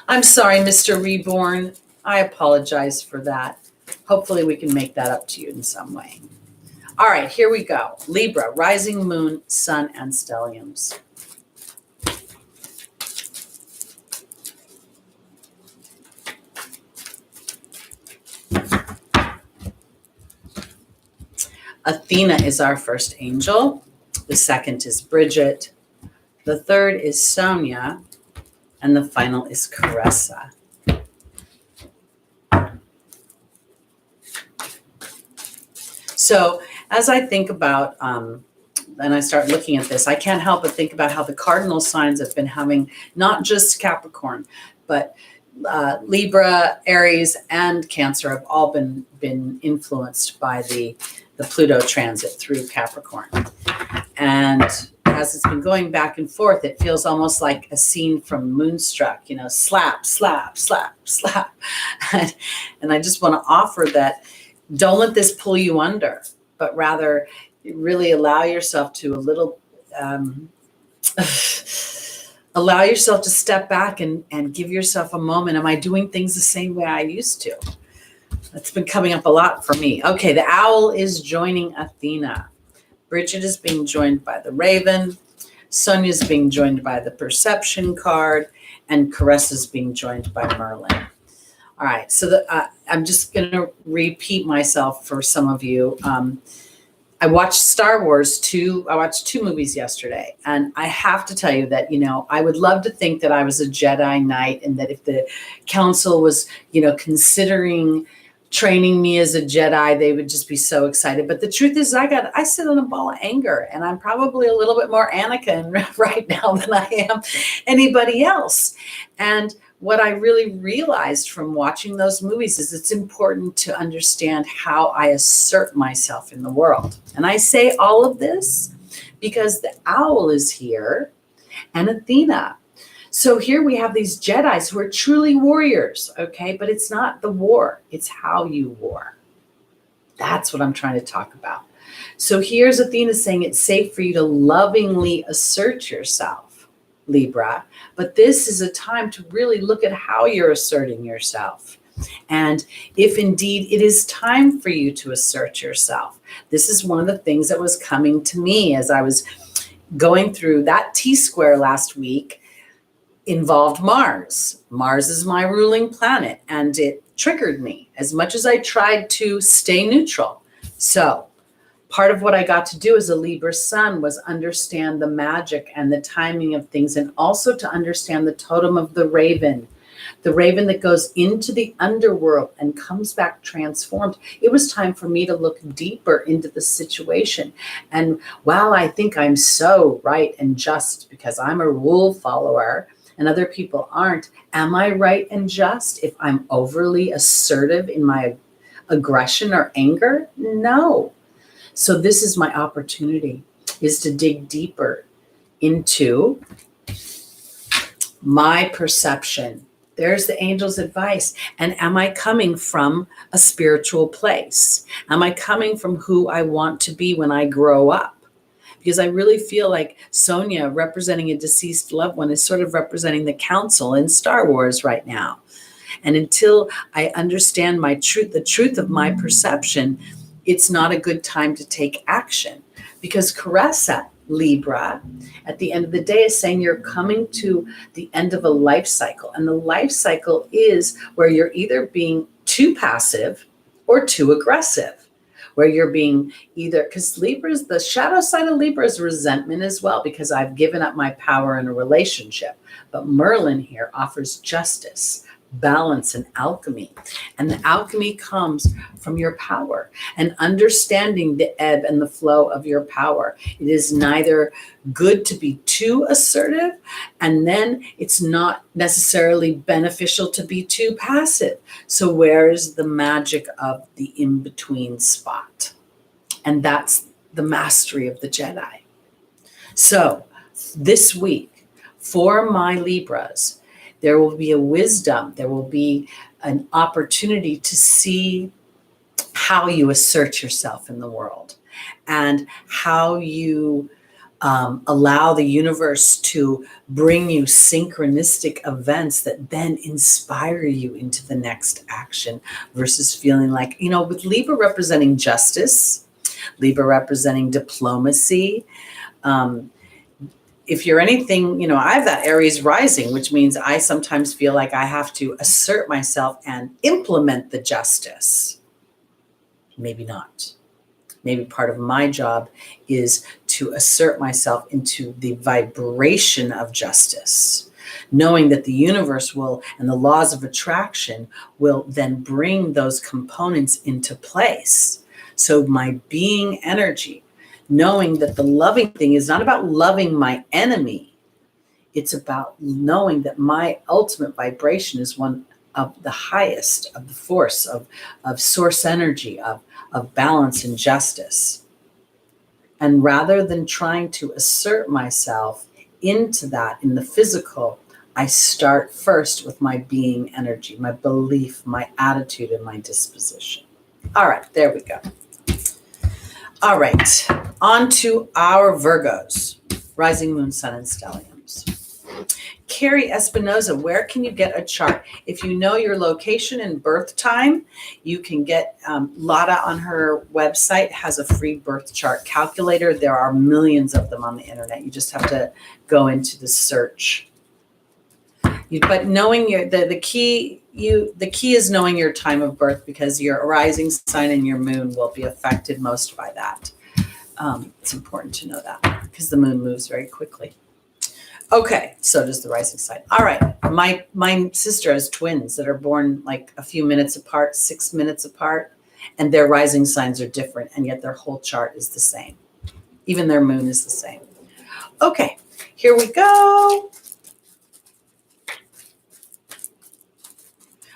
I'm sorry, Mr. Reborn. I apologize for that. Hopefully we can make that up to you in some way. All right, here we go. Libra, rising, moon, sun, and stelliums. Athena is our first angel. The second is Bridget. The third is Sonia. And the final is Caressa. So as I think about, and I start looking at this, I can't help but think about how the cardinal signs have been having not just Capricorn, but Libra, Aries, and Cancer have all been influenced by the Pluto transit through Capricorn. And as it's been going back and forth, it feels almost like a scene from Moonstruck, slap, slap, slap, slap. And I just want to offer that don't let this pull you under, but rather really allow yourself to allow yourself to step back and give yourself a moment. Am I doing things the same way I used to? That's been coming up a lot for me. Okay, the owl is joining Athena. Bridget is being joined by the raven. Sonia is being joined by the perception card. And Caressa is being joined by Merlin. All right, so I'm just going to repeat myself for some of you. I watched Star Wars 2. I watched 2 movies yesterday. And I have to tell you that, I would love to think that I was a Jedi Knight and that if the council was, considering training me as a Jedi, they would just be so excited. But the truth is I sit on a ball of anger, and I'm probably a little bit more Anakin right now than I am anybody else. And what I really realized from watching those movies is it's important to understand how I assert myself in the world. And I say all of this because the owl is here and Athena. So here we have these Jedis who are truly warriors, okay? But it's not the war, it's how you war. That's what I'm trying to talk about. So here's Athena saying it's safe for you to lovingly assert yourself. Libra, but this is a time to really look at how you're asserting yourself. And if indeed it is time for you to assert yourself, this is one of the things that was coming to me as I was going through that T-square last week. Involved Mars. Mars is my ruling planet, and it triggered me as much as I tried to stay neutral. So part of what I got to do as a Libra sun was understand the magic and the timing of things, and also to understand the totem of the raven that goes into the underworld and comes back transformed. It was time for me to look deeper into the situation. And while I think I'm so right and just because I'm a rule follower and other people aren't, am I right and just if I'm overly assertive in my aggression or anger? No. So this is my opportunity, is to dig deeper into my perception. There's the angel's advice. And am I coming from a spiritual place? Am I coming from who I want to be when I grow up? Because I really feel like Sonia, representing a deceased loved one, is sort of representing the council in Star Wars right now. And until I understand my truth, the truth of my perception, it's not a good time to take action. Because Caressa, Libra, at the end of the day is saying you're coming to the end of a life cycle. And the life cycle is where you're either being too passive or too aggressive, where you're being either, because Libra's, the shadow side of Libra is resentment as well, because I've given up my power in a relationship. But Merlin here offers justice, balance, and alchemy. And the alchemy comes from your power and understanding the ebb and the flow of your power. It is neither good to be too assertive, and then it's not necessarily beneficial to be too passive. So where is the magic of the in-between spot? And that's the mastery of the Jedi. So this week, for my Libras, there will be a wisdom, there will be an opportunity to see how you assert yourself in the world and how you allow the universe to bring you synchronistic events that then inspire you into the next action versus feeling like, with Libra representing justice, Libra representing diplomacy, if you're anything, I have that Aries rising, which means I sometimes feel like I have to assert myself and implement the justice. Maybe not. Maybe part of my job is to assert myself into the vibration of justice, knowing that the universe will, and the laws of attraction will then bring those components into place. So my being energy, knowing that the loving thing is not about loving my enemy. It's about knowing that my ultimate vibration is one of the highest of the force of source energy, of balance and justice. And rather than trying to assert myself into that in the physical, I start first with my being energy, my belief, my attitude, and my disposition. All right, there we go. All right, on to our Virgos, rising, moon, sun, and stelliums. Carrie Espinoza, where can you get a chart? If you know your location and birth time, you can get, Lada on her website has a free birth chart calculator. There are millions of them on the internet. You just have to go into the search. But knowing the key is knowing your time of birth, because your rising sign and your moon will be affected most by that. It's important to know that because the moon moves very quickly. Okay, so does the rising sign. All right, my sister has twins that are born like a few minutes apart, 6 minutes apart, and their rising signs are different, and yet their whole chart is the same. Even their moon is the same. Okay, here we go.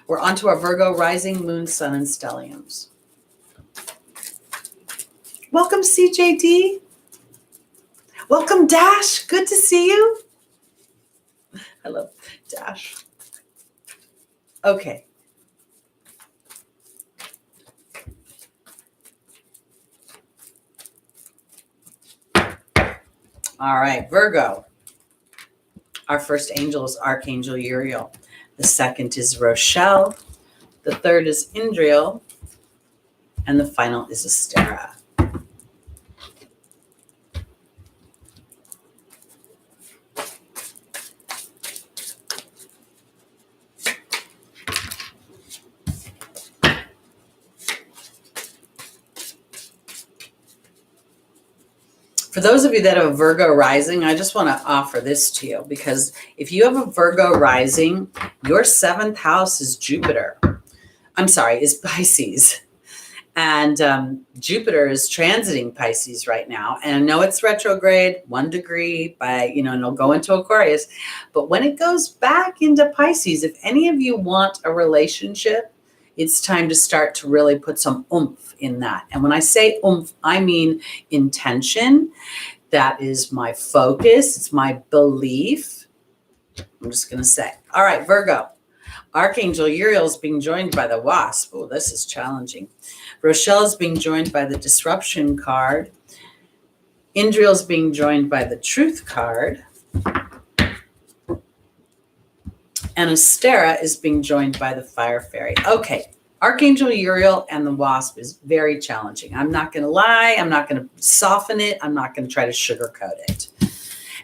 We're on to our Virgo, rising, moon, sun, and stelliums. Welcome, CJD. Welcome, Dash. Good to see you. I love Dash. Okay. All right, Virgo. Our first angel is Archangel Uriel. The second is Rochelle. The third is Indriel. And the final is Astera. For those of you that have a Virgo rising, I just want to offer this to you, because if you have a Virgo rising, your 7th house is Jupiter. I'm sorry, is Pisces. And Jupiter is transiting Pisces right now. And I know it's retrograde, 1 degree and it'll go into Aquarius. But when it goes back into Pisces, if any of you want a relationship, it's time to start to really put some oomph in that. And when I say oomph, I mean intention. That is my focus. It's my belief. I'm just going to say, all right, Virgo. Archangel Uriel is being joined by the Wasp. Oh, this is challenging. Rochelle is being joined by the Disruption card. Indriel is being joined by the Truth card. And Astera is being joined by the Fire Fairy. Okay, Archangel Uriel and the Wasp is very challenging. I'm not going to lie. I'm not going to soften it. I'm not going to try to sugarcoat it.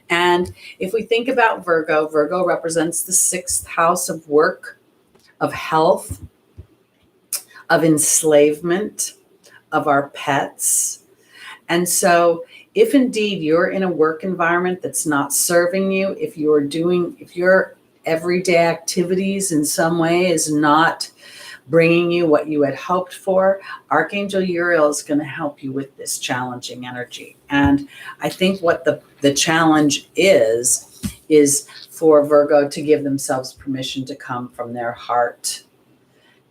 And if we think about Virgo, Virgo represents the 6th house of work, of health, of enslavement, of our pets. And so if indeed you're in a work environment that's not serving you, if your everyday activities in some way is not bringing you what you had hoped for, Archangel Uriel is going to help you with this challenging energy. And I think what the challenge is for Virgo to give themselves permission to come from their heart,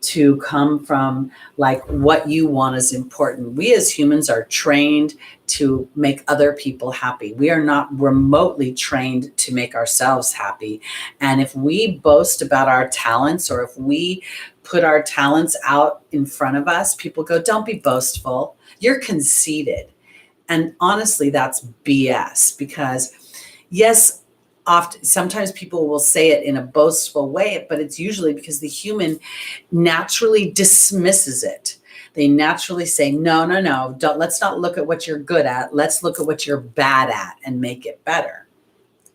to come from like what you want is important. We as humans are trained to make other people happy. We are not remotely trained to make ourselves happy. And if we boast about our talents, or if we put our talents out in front of us, people go, don't be boastful. You're conceited. And honestly, that's BS, because yes, sometimes people will say it in a boastful way, but it's usually because the human naturally dismisses it. They naturally say, no, let's not look at what you're good at. Let's look at what you're bad at and make it better.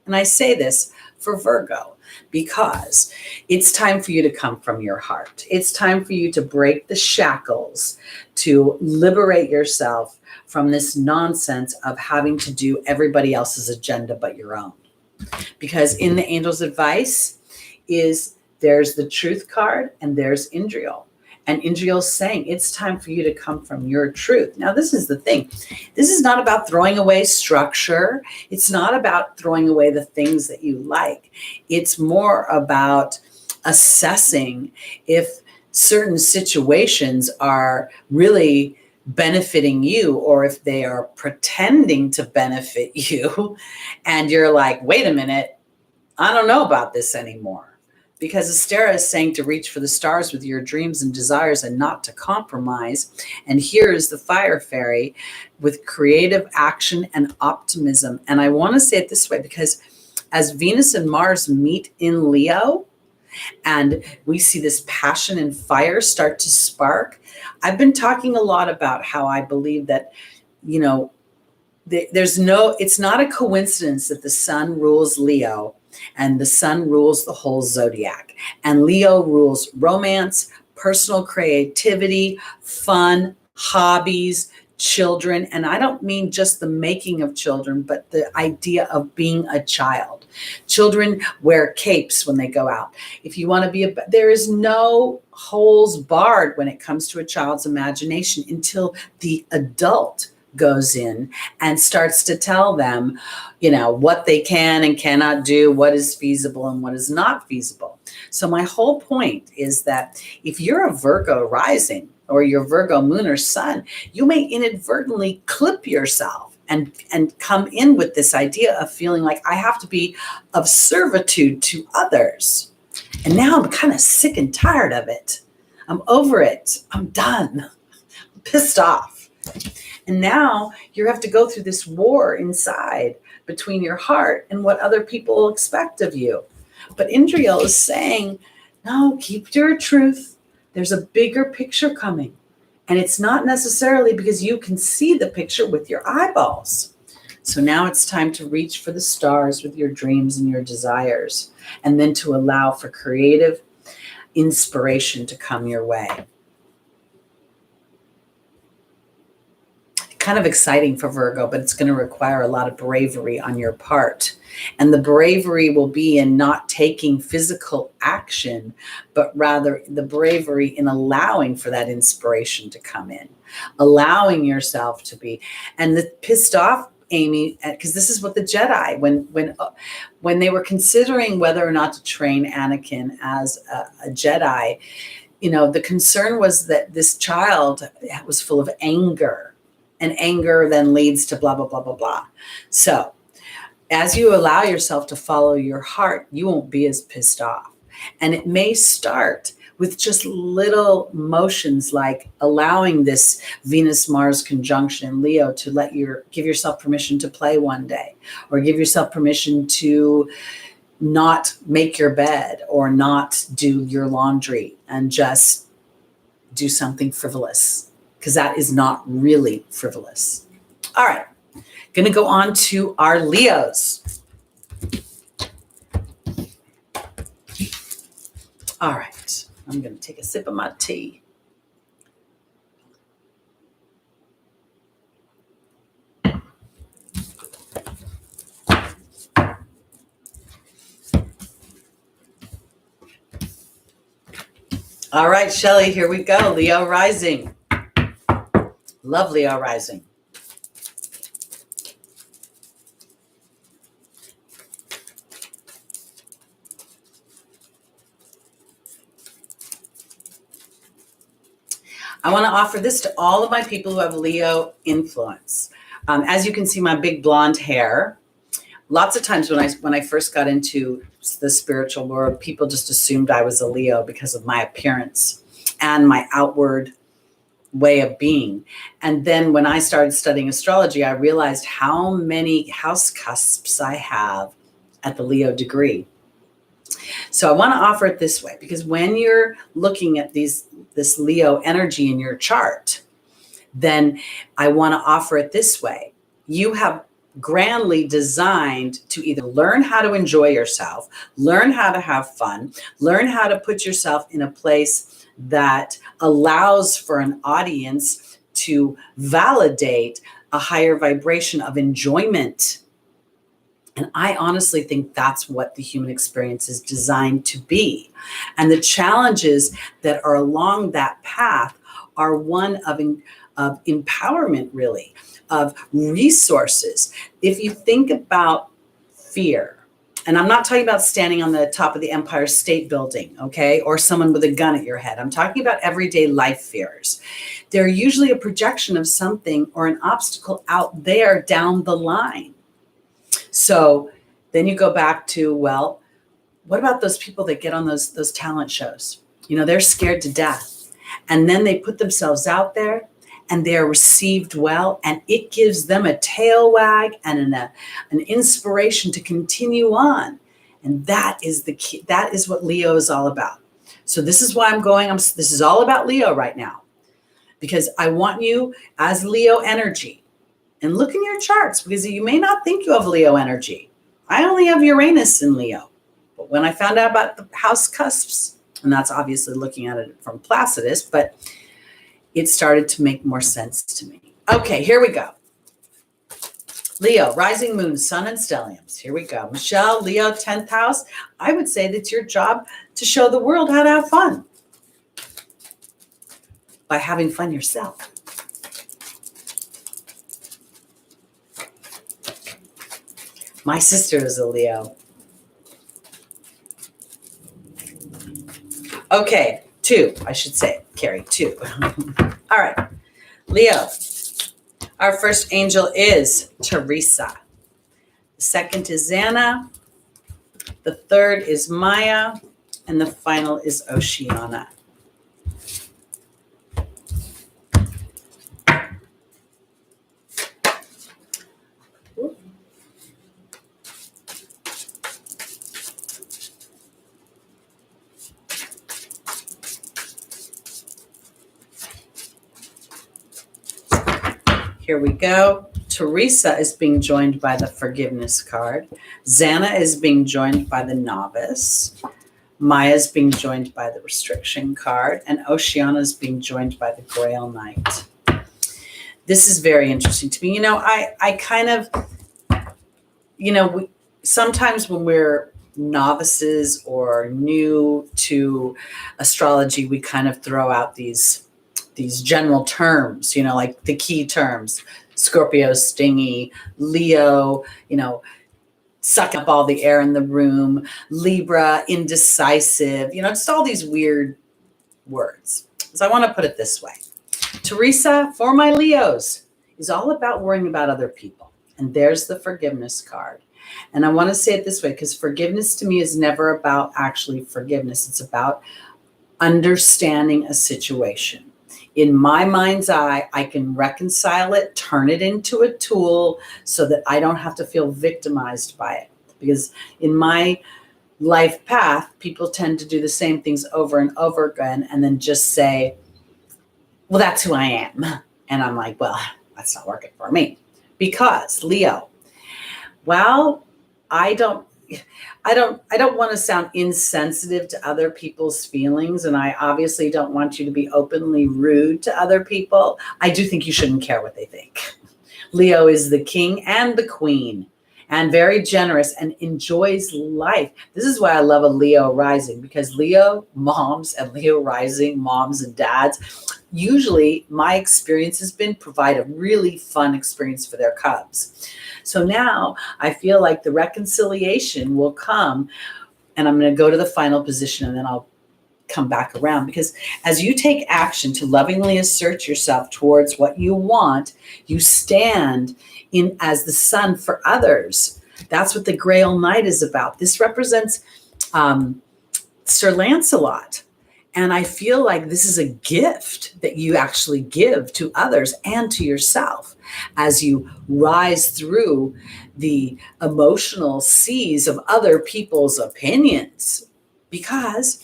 And I say this for Virgo because it's time for you to come from your heart. It's time for you to break the shackles, to liberate yourself from this nonsense of having to do everybody else's agenda but your own. Because in the angel's advice there's the Truth card and there's Indriel. And Indriel's saying it's time for you to come from your truth. Now, this is the thing. This is not about throwing away structure. It's not about throwing away the things that you like. It's more about assessing if certain situations are really benefiting you, or if they are pretending to benefit you. And you're like, wait a minute, I don't know about this anymore. Because Astera is saying to reach for the stars with your dreams and desires and not to compromise. And here is the Fire Fairy with creative action and optimism. And I want to say it this way, because as Venus and Mars meet in Leo, and we see this passion and fire start to spark, I've been talking a lot about how I believe that, it's not a coincidence that the sun rules Leo and the sun rules the whole zodiac. And Leo rules romance, personal creativity, fun, hobbies, children. And I don't mean just the making of children, but the idea of being a child. Children wear capes when they go out. If you want to be there is no holes barred when it comes to a child's imagination until the adult goes in and starts to tell them, what they can and cannot do, what is feasible and what is not feasible. So my whole point is that if you're a Virgo rising or your Virgo moon or sun, you may inadvertently clip yourself and come in with this idea of feeling like I have to be of servitude to others. And now I'm kind of sick and tired of it. I'm over it. I'm done. I'm pissed off. And now you have to go through this war inside between your heart and what other people expect of you. But Indriel is saying, no, keep to your truth. There's a bigger picture coming. And it's not necessarily because you can see the picture with your eyeballs. So now it's time to reach for the stars with your dreams and your desires, and then to allow for creative inspiration to come your way. Kind of exciting for Virgo, but it's going to require a lot of bravery on your part. And the bravery will be in not taking physical action, but rather the bravery in allowing for that inspiration to come in, allowing yourself to be. And the pissed off Amy, because this is what the Jedi, when they were considering whether or not to train Anakin as a Jedi, the concern was that this child was full of anger. And anger then leads to blah, blah, blah, blah, blah. So as you allow yourself to follow your heart, you won't be as pissed off. And it may start with just little motions like allowing this Venus-Mars conjunction in Leo to give yourself permission to play one day, or give yourself permission to not make your bed or not do your laundry and just do something frivolous. Because that is not really frivolous. All right, going to go on to our Leos. All right, I'm going to take a sip of my tea. All right, Shelley, here we go. Leo rising. Love Leo rising. I want to offer this to all of my people who have Leo influence. As you can see, my big blonde hair. Lots of times when I first got into the spiritual world, people just assumed I was a Leo because of my appearance and my outward way of being. And then when I started studying astrology, I realized how many house cusps I have at the Leo degree. So I want to offer it this way, because when you're looking at this Leo energy in your chart, then I want to offer it this way. You have grandly designed to either learn how to enjoy yourself, learn how to have fun, learn how to put yourself in a place that allows for an audience to validate a higher vibration of enjoyment. And I honestly think that's what the human experience is designed to be. And the challenges that are along that path are one of empowerment, really, of resources. If you think about fear, and I'm not talking about standing on the top of the Empire State Building, okay, or someone with a gun at your head. I'm talking about everyday life fears. They're usually a projection of something or an obstacle out there down the line. So then you go back to, well, what about those people that get on those talent shows? They're scared to death. And then they put themselves out there and they are received well, and it gives them a tail wag and an inspiration to continue on. And that is the key. That is what Leo is all about. So this is why this is all about Leo right now, because I want you as Leo energy, and look in your charts, because you may not think you have Leo energy. I only have Uranus in Leo. But when I found out about the house cusps, and that's obviously looking at it from Placidus, but it started to make more sense to me. Okay, here we go. Leo, rising moon, sun, and stelliums. Here we go. Michelle, Leo, 10th house. I would say that's your job to show the world how to have fun by having fun yourself. My sister is a Leo. Okay, 2, I should say, Carrie, 2. All right, Leo. Our first angel is Teresa. The second is Xana. The third is Maya. And the final is Oceana. Here we go. Teresa is being joined by the forgiveness card. Xana is being joined by the novice. Maya is being joined by the restriction card. And Oceana is being joined by the Grail Knight. This is very interesting to me. I kind of, sometimes when we're novices or new to astrology, we kind of throw out these general terms, like the key terms: Scorpio, stingy; Leo, sucking up all the air in the room; Libra, indecisive, just all these weird words. So I want to put it this way. Teresa, for my Leos, is all about worrying about other people. And there's the forgiveness card. And I want to say it this way, because forgiveness to me is never about actually forgiveness. It's about understanding a situation. In my mind's eye, I can reconcile it, turn it into a tool so that I don't have to feel victimized by it. Because in my life path, people tend to do the same things over and over again and then just say, well, that's who I am. And I'm like, well, that's not working for me. Because Leo, well, I don't want to sound insensitive to other people's feelings, and I obviously don't want you to be openly rude to other people. I do think you shouldn't care what they think. Leo is the king and the queen, and very generous and enjoys life. This is why I love a Leo rising, because Leo moms and Leo rising moms and dads, usually my experience has been provide a really fun experience for their cubs. So now I feel like the reconciliation will come, and I'm going to go to the final position and then I'll come back around, because as you take action to lovingly assert yourself towards what you want, you stand in as the sun for others. That's what the Grail Knight is about. This represents Sir Lancelot. And I feel like this is a gift that you actually give to others and to yourself as you rise through the emotional seas of other people's opinions. Because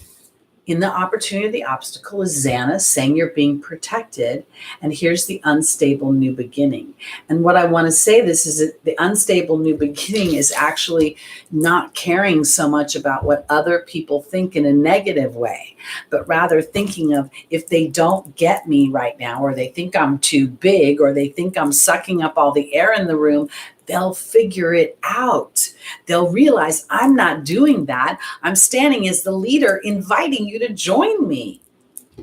in the opportunity, the obstacle is Xana saying you're being protected. And here's the unstable new beginning. And what I want to say this is that the unstable new beginning is actually not caring so much about what other people think in a negative way, but rather thinking of, if they don't get me right now, or they think I'm too big, or they think I'm sucking up all the air in the room, they'll figure it out. They'll realize I'm not doing that. I'm standing as the leader, inviting you to join me.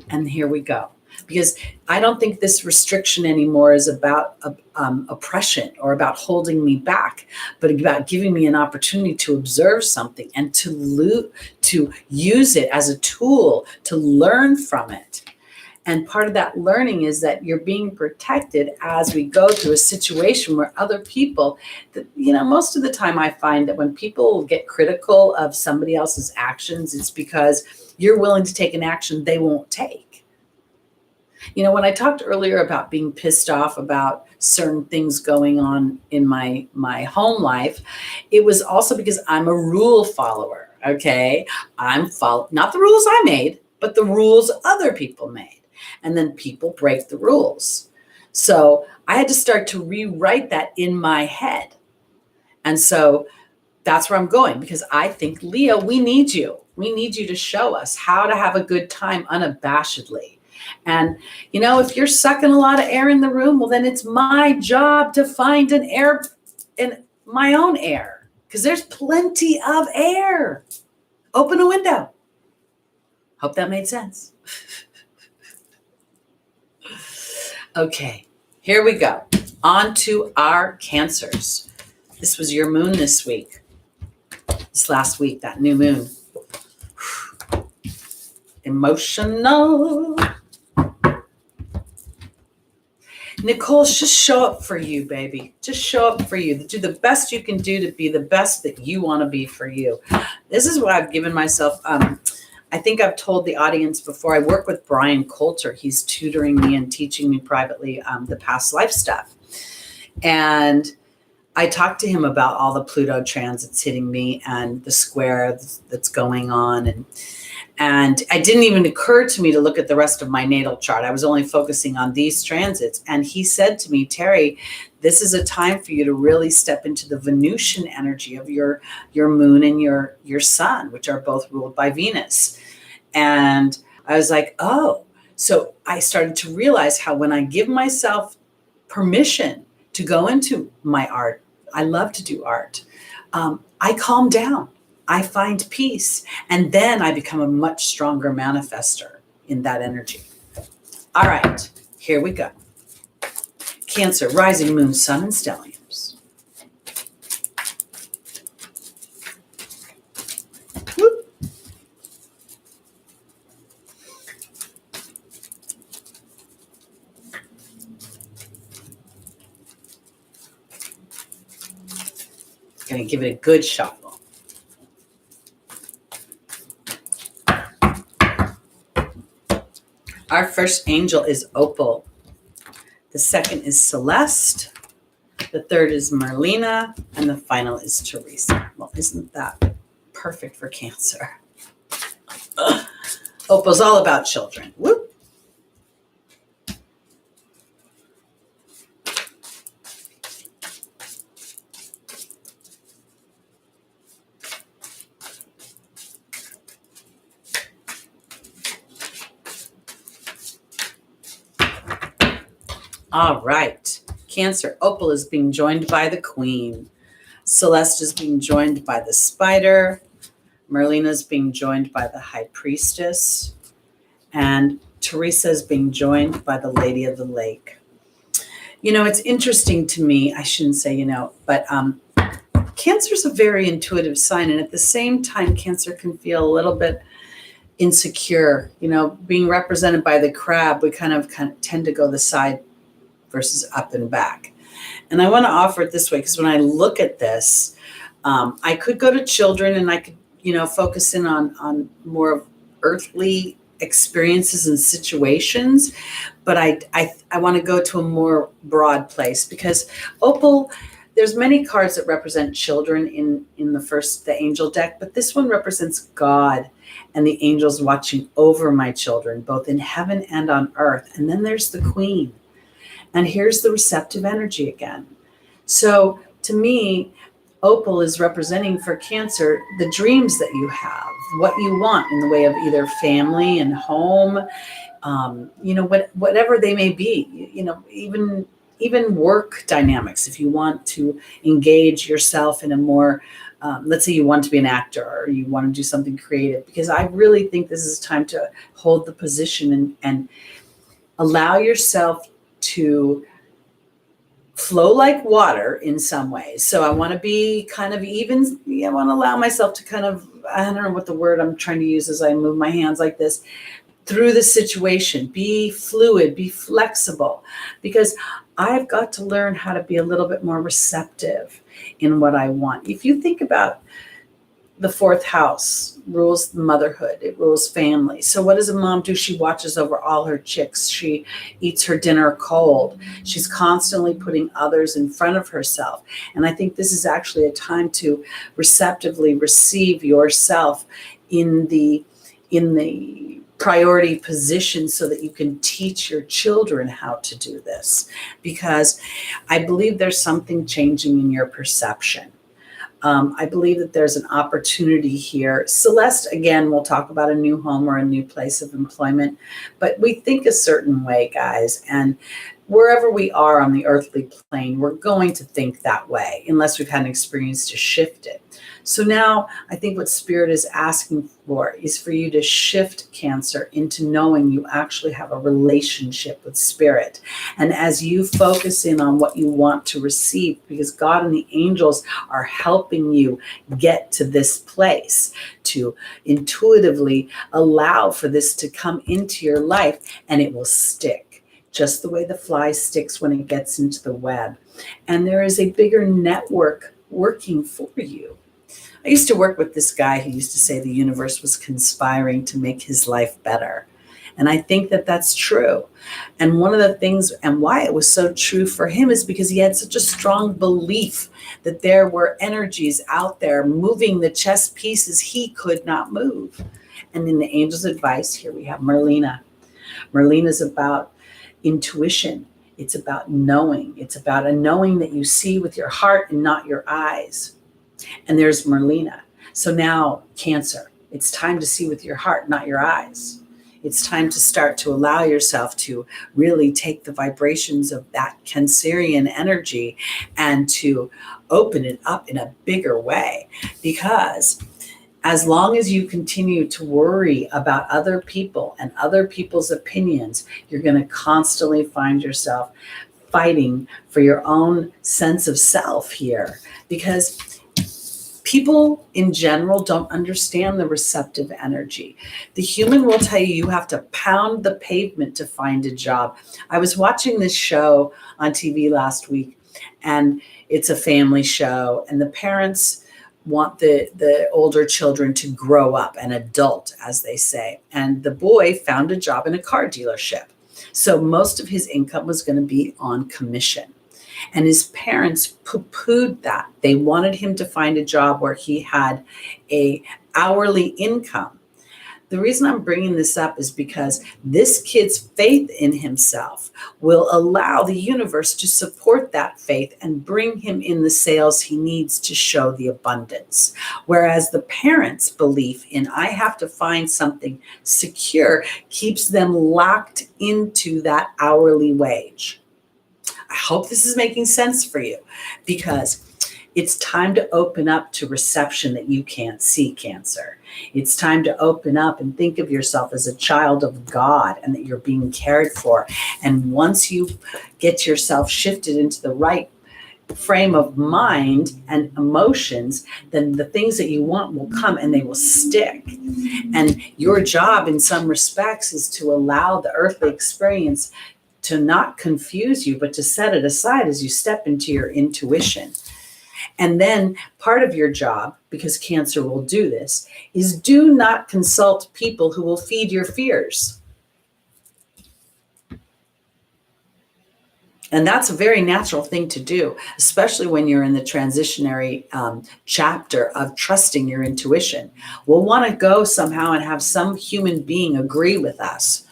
And here we go. Because I don't think this restriction anymore is about oppression or about holding me back, but about giving me an opportunity to observe something and to use it as a tool to learn from it. And part of that learning is that you're being protected as we go through a situation where other people, most of the time I find that when people get critical of somebody else's actions, it's because you're willing to take an action they won't take. When I talked earlier about being pissed off about certain things going on in my home life, it was also because I'm a rule follower, okay? Not the rules I made, but the rules other people made. And then people break the rules. So I had to start to rewrite that in my head. And so that's where I'm going, because I think, Leo, we need you. We need you to show us how to have a good time unabashedly. And, if you're sucking a lot of air in the room, well, then it's my job to find an air in my own air, because there's plenty of air. Open a window. Hope that made sense. Okay, here we go. On to our Cancers. This was your moon this week. This last week, that new moon. Emotional. Nicole, just show up for you, baby. Just show up for you. Do the best you can do to be the best that you want to be for you. This is what I've given myself. I think I've told the audience before, I work with Brian Coulter. He's tutoring me and teaching me privately the past life stuff. And I talked to him about all the Pluto transits hitting me and the square that's going on. And it didn't even occur to me to look at the rest of my natal chart. I was only focusing on these transits. And he said to me, Teri, this is a time for you to really step into the Venusian energy of your moon and your sun, which are both ruled by Venus. And I was like, oh. So I started to realize how when I give myself permission to go into my art, I love to do art, I calm down. I find peace. And then I become a much stronger manifester in that energy. All right, here we go. Cancer, rising moon, sun, and stelliums. Whoop. Gonna give it a good shuffle. Our first angel is Opal. The second is Celeste. The third is Merlina. And the final is Teresa. Well, isn't that perfect for Cancer? Opal's all about children. Whoop. All right. Cancer, Opal is being joined by the Queen. Celeste is being joined by the Spider. Merlina is being joined by the High Priestess. And Teresa is being joined by the Lady of the Lake. You know, it's interesting to me, I shouldn't say, but Cancer is a very intuitive sign. And at the same time, Cancer can feel a little bit insecure. Being represented by the crab, we kind of tend to go the side versus up and back. And I want to offer it this way, because when I look at this, I could go to children and I could, focus in on more of earthly experiences and situations. But I want to go to a more broad place, because Opal, there's many cards that represent children in the angel deck, but this one represents God and the angels watching over my children, both in heaven and on earth. And then there's the Queen. And here's the receptive energy again. So to me, Opal is representing for Cancer the dreams that you have, what you want in the way of either family and home, whatever they may be, even work dynamics. If you want to engage yourself in a more, let's say you want to be an actor or you want to do something creative, because I really think this is time to hold the position and allow yourself to flow like water in some ways. So I want to be kind of even. I want to allow myself to kind of, I don't know what the word I'm trying to use as I move my hands like this through the situation. Be fluid, be flexible, because I've got to learn how to be a little bit more receptive in what I want. If you think about the fourth house rules motherhood. It rules family. So what does a mom do? She watches over all her chicks. She eats her dinner cold. She's constantly putting others in front of herself. And I think this is actually a time to receptively receive yourself in the priority position so that you can teach your children how to do this. Because I believe there's something changing in your perception. I believe that there's an opportunity here. Celeste, again, we'll talk about a new home or a new place of employment, but we think a certain way, guys. And wherever we are on the earthly plane, we're going to think that way unless we've had an experience to shift it. So now I think what Spirit is asking for is for you to shift Cancer into knowing you actually have a relationship with Spirit. And as you focus in on what you want to receive, because God and the angels are helping you get to this place to intuitively allow for this to come into your life, and it will stick. Just the way the fly sticks when it gets into the web. And there is a bigger network working for you. I used to work with this guy who used to say the universe was conspiring to make his life better. And I think that that's true. And one of the things, and why it was so true for him, is because he had such a strong belief that there were energies out there moving the chess pieces he could not move. And in the angel's advice, here we have Merlina. Merlina is about intuition. It's about knowing. It's about a knowing that you see with your heart and not your eyes. And there's Merlina. So now, Cancer, it's time to see with your heart, not your eyes. It's time to start to allow yourself to really take the vibrations of that Cancerian energy and to open it up in a bigger way. Because as long as you continue to worry about other people and other people's opinions, you're going to constantly find yourself fighting for your own sense of self here. Because people in general don't understand the receptive energy. The human will tell you have to pound the pavement to find a job. I was watching this show on TV last week, and it's a family show, and the parents want the older children to grow up, an adult, as they say. And the boy found a job in a car dealership. So most of his income was going to be on commission. And his parents poo-pooed that. They wanted him to find a job where he had a hourly income. The reason I'm bringing this up is because this kid's faith in himself will allow the universe to support that faith and bring him in the sales he needs to show the abundance. Whereas the parents' belief in I have to find something secure keeps them locked into that hourly wage. I hope this is making sense for you, because it's time to open up to reception that you can't see, Cancer. It's time to open up and think of yourself as a child of God and that you're being cared for. And once you get yourself shifted into the right frame of mind and emotions, then the things that you want will come and they will stick. And your job in some respects is to allow the earthly experience to not confuse you, but to set it aside as you step into your intuition. And then part of your job, because Cancer will do this, is do not consult people who will feed your fears. And that's a very natural thing to do, especially when you're in the transitionary chapter of trusting your intuition. We'll want to go somehow and have some human being agree with us.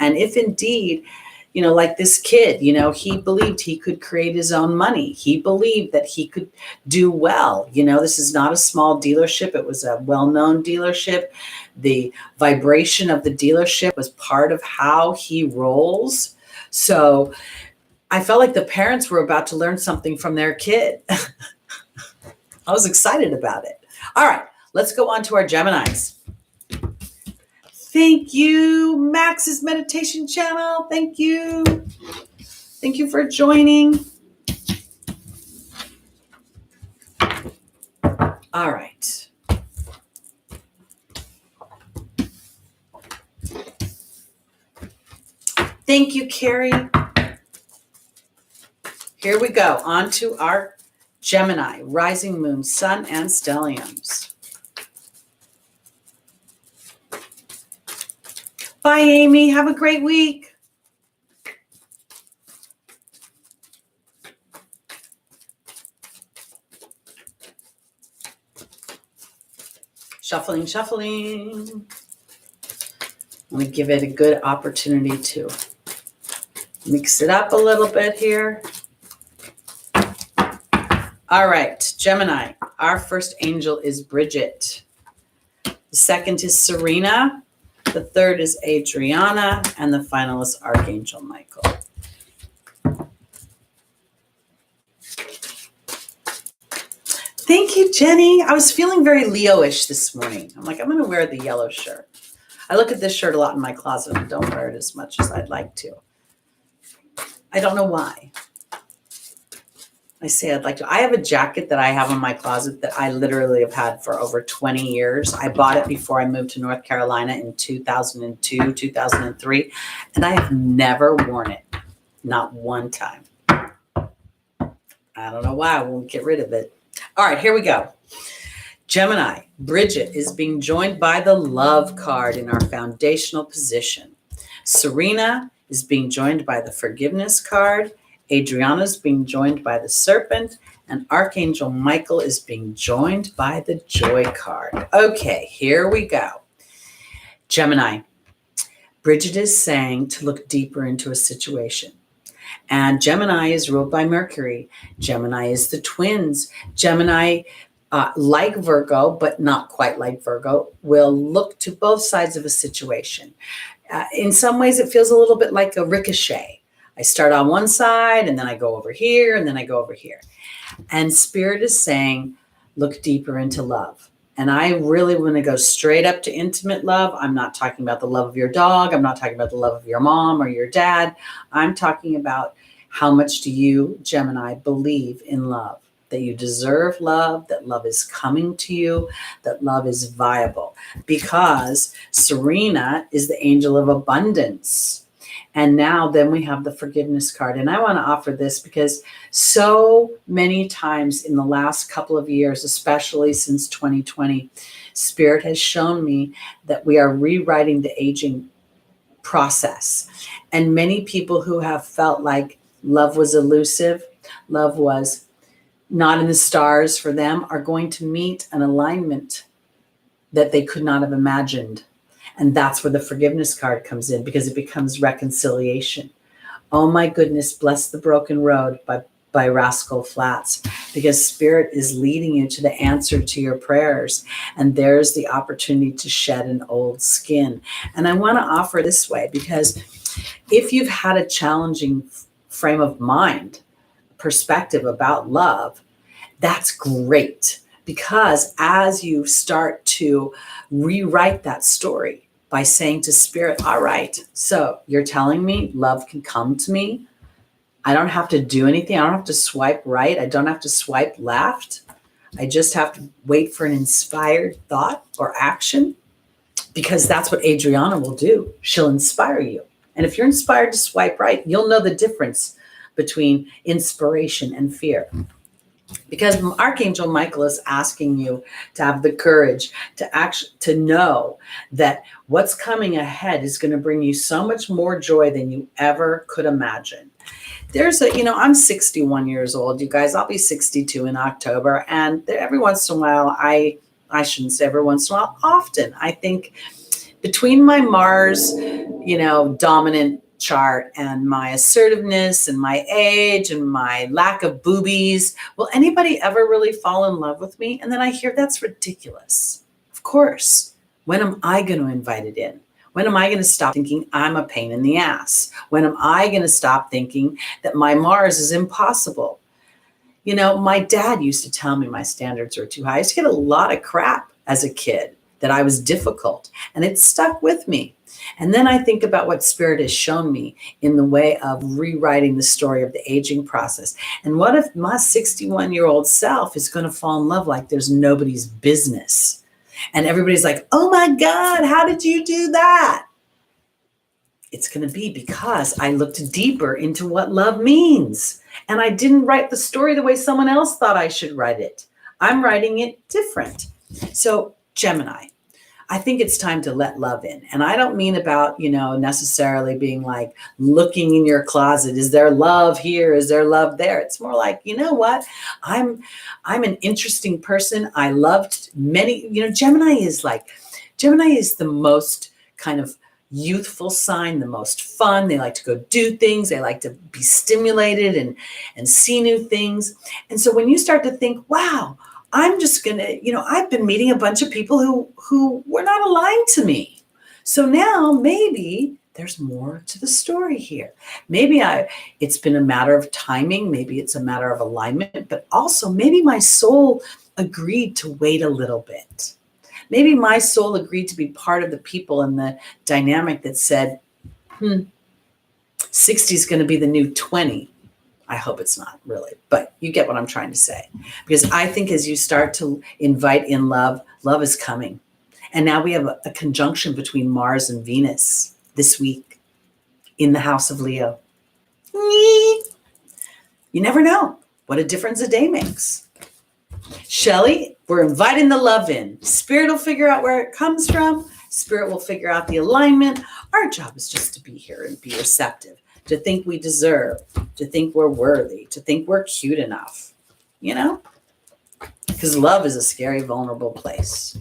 And if indeed, like this kid, he believed he could create his own money. He believed that he could do well. This is not a small dealership. It was a well-known dealership. The vibration of the dealership was part of how he rolls. So I felt like the parents were about to learn something from their kid. I was excited about it. All right, let's go on to our Geminis. Thank you, Max's meditation channel. Thank you. Thank you for joining. All right. Thank you, Carrie. Here we go. On to our Gemini, rising moon, sun, and stelliums. Bye, Amy. Have a great week. Shuffling. I'm going to give it a good opportunity to mix it up a little bit here. All right, Gemini. Our first angel is Bridget. The second is Serena. The third is Adriana, and the final is Archangel Michael. Thank you, Jenny. I was feeling very Leo-ish this morning. I'm like, I'm going to wear the yellow shirt. I look at this shirt a lot in my closet and don't wear it as much as I'd like to. I don't know why. I say I'd like to. I have a jacket that I have in my closet that I literally have had for over 20 years. I bought it before I moved to North Carolina in 2002, 2003, and I have never worn it. Not one time. I don't know why. I won't get rid of it. All right, here we go. Gemini, Bridget is being joined by the Love card in our foundational position. Serena is being joined by the Forgiveness card. Adriana is being joined by the Serpent, and Archangel Michael is being joined by the Joy card. Okay, here we go. Gemini. Bridget is saying to look deeper into a situation. And Gemini is ruled by Mercury. Gemini is the twins. Gemini, like Virgo, but not quite like Virgo, will look to both sides of a situation. In some ways, it feels a little bit like a ricochet. I start on one side, and then I go over here, and then I go over here. And Spirit is saying, look deeper into love. And I really want to go straight up to intimate love. I'm not talking about the love of your dog. I'm not talking about the love of your mom or your dad. I'm talking about how much do you, Gemini, believe in love, that you deserve love, that love is coming to you, that love is viable. Because Serena is the angel of abundance. And now then we have the forgiveness card. And I want to offer this because so many times in the last couple of years, especially since 2020, Spirit has shown me that we are rewriting the aging process. And many people who have felt like love was elusive, love was not in the stars for them, are going to meet an alignment that they could not have imagined. And that's where the forgiveness card comes in, because it becomes reconciliation. Oh my goodness, Bless the Broken Road by Rascal Flatts, because Spirit is leading you to the answer to your prayers. And there's the opportunity to shed an old skin. And I want to offer this way, because if you've had a challenging frame of mind, perspective about love, that's great. Because as you start to rewrite that story by saying to Spirit, all right, so you're telling me love can come to me. I don't have to do anything. I don't have to swipe right. I don't have to swipe left. I just have to wait for an inspired thought or action, because that's what Adriana will do. She'll inspire you. And if you're inspired to swipe right, you'll know the difference between inspiration and fear. Because Archangel Michael is asking you to have the courage to know that what's coming ahead is going to bring you so much more joy than you ever could imagine. I'm 61 years old, you guys. I'll be 62 in October. And every once in a while, I shouldn't say every once in a while, often, I think between my Mars, dominant chart and my assertiveness and my age and my lack of boobies, will anybody ever really fall in love with me? And then I hear that's ridiculous. Of course. When am I going to invite it in? When am I going to stop thinking I'm a pain in the ass? When am I going to stop thinking that my Mars is impossible? My dad used to tell me my standards were too high. I used to get a lot of crap as a kid, that I was difficult, and it stuck with me. And then I think about what Spirit has shown me in the way of rewriting the story of the aging process. And what if my 61-year-old self is going to fall in love like there's nobody's business? And everybody's like, oh my God, how did you do that? It's going to be because I looked deeper into what love means. And I didn't write the story the way someone else thought I should write it. I'm writing it different. So Gemini, I think it's time to let love in. And I don't mean about, necessarily being like looking in your closet. Is there love here? Is there love there? It's more like, you know what? I'm an interesting person. I loved many, Gemini is the most kind of youthful sign, the most fun. They like to go do things. They like to be stimulated and see new things. And so when you start to think, wow, I'm just going to, I've been meeting a bunch of people who were not aligned to me. So now maybe there's more to the story here. Maybe it's been a matter of timing. Maybe it's a matter of alignment, but also maybe my soul agreed to wait a little bit. Maybe my soul agreed to be part of the people in the dynamic that said, 60 is going to be the new 20. I hope it's not really, but you get what I'm trying to say. Because I think as you start to invite in love, love is coming. And now we have a conjunction between Mars and Venus this week in the house of Leo. You never know what a difference a day makes. Shelley, we're inviting the love in. Spirit will figure out where it comes from. Spirit will figure out the alignment. Our job is just to be here and be receptive. To think we deserve, to think we're worthy, to think we're cute enough, Because love is a scary, vulnerable place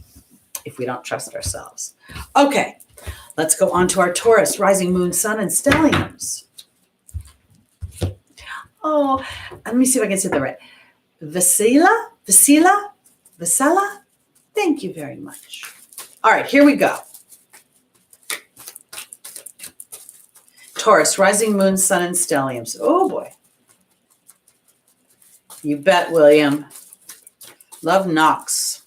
if we don't trust ourselves. Okay, Let's go on to our Taurus, rising moon, sun, and stelliums. Oh, let me see if I can say that right. Vasila? Thank you very much. All right, here we go. Taurus, rising moon, sun, and stelliums. Oh boy. You bet, William. Love knocks.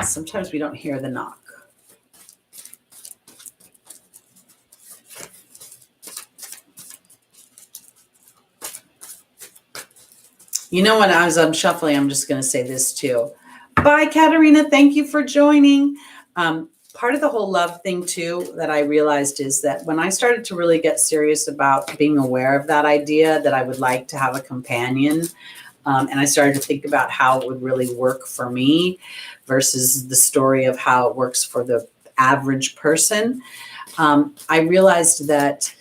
Sometimes we don't hear the knock. You know what, as I'm shuffling, I'm just going to say this too. Bye, Katerina. Thank you for joining. Part of the whole love thing too that I realized is that when I started to really get serious about being aware of that idea that I would like to have a companion, and I started to think about how it would really work for me versus the story of how it works for the average person, I realized that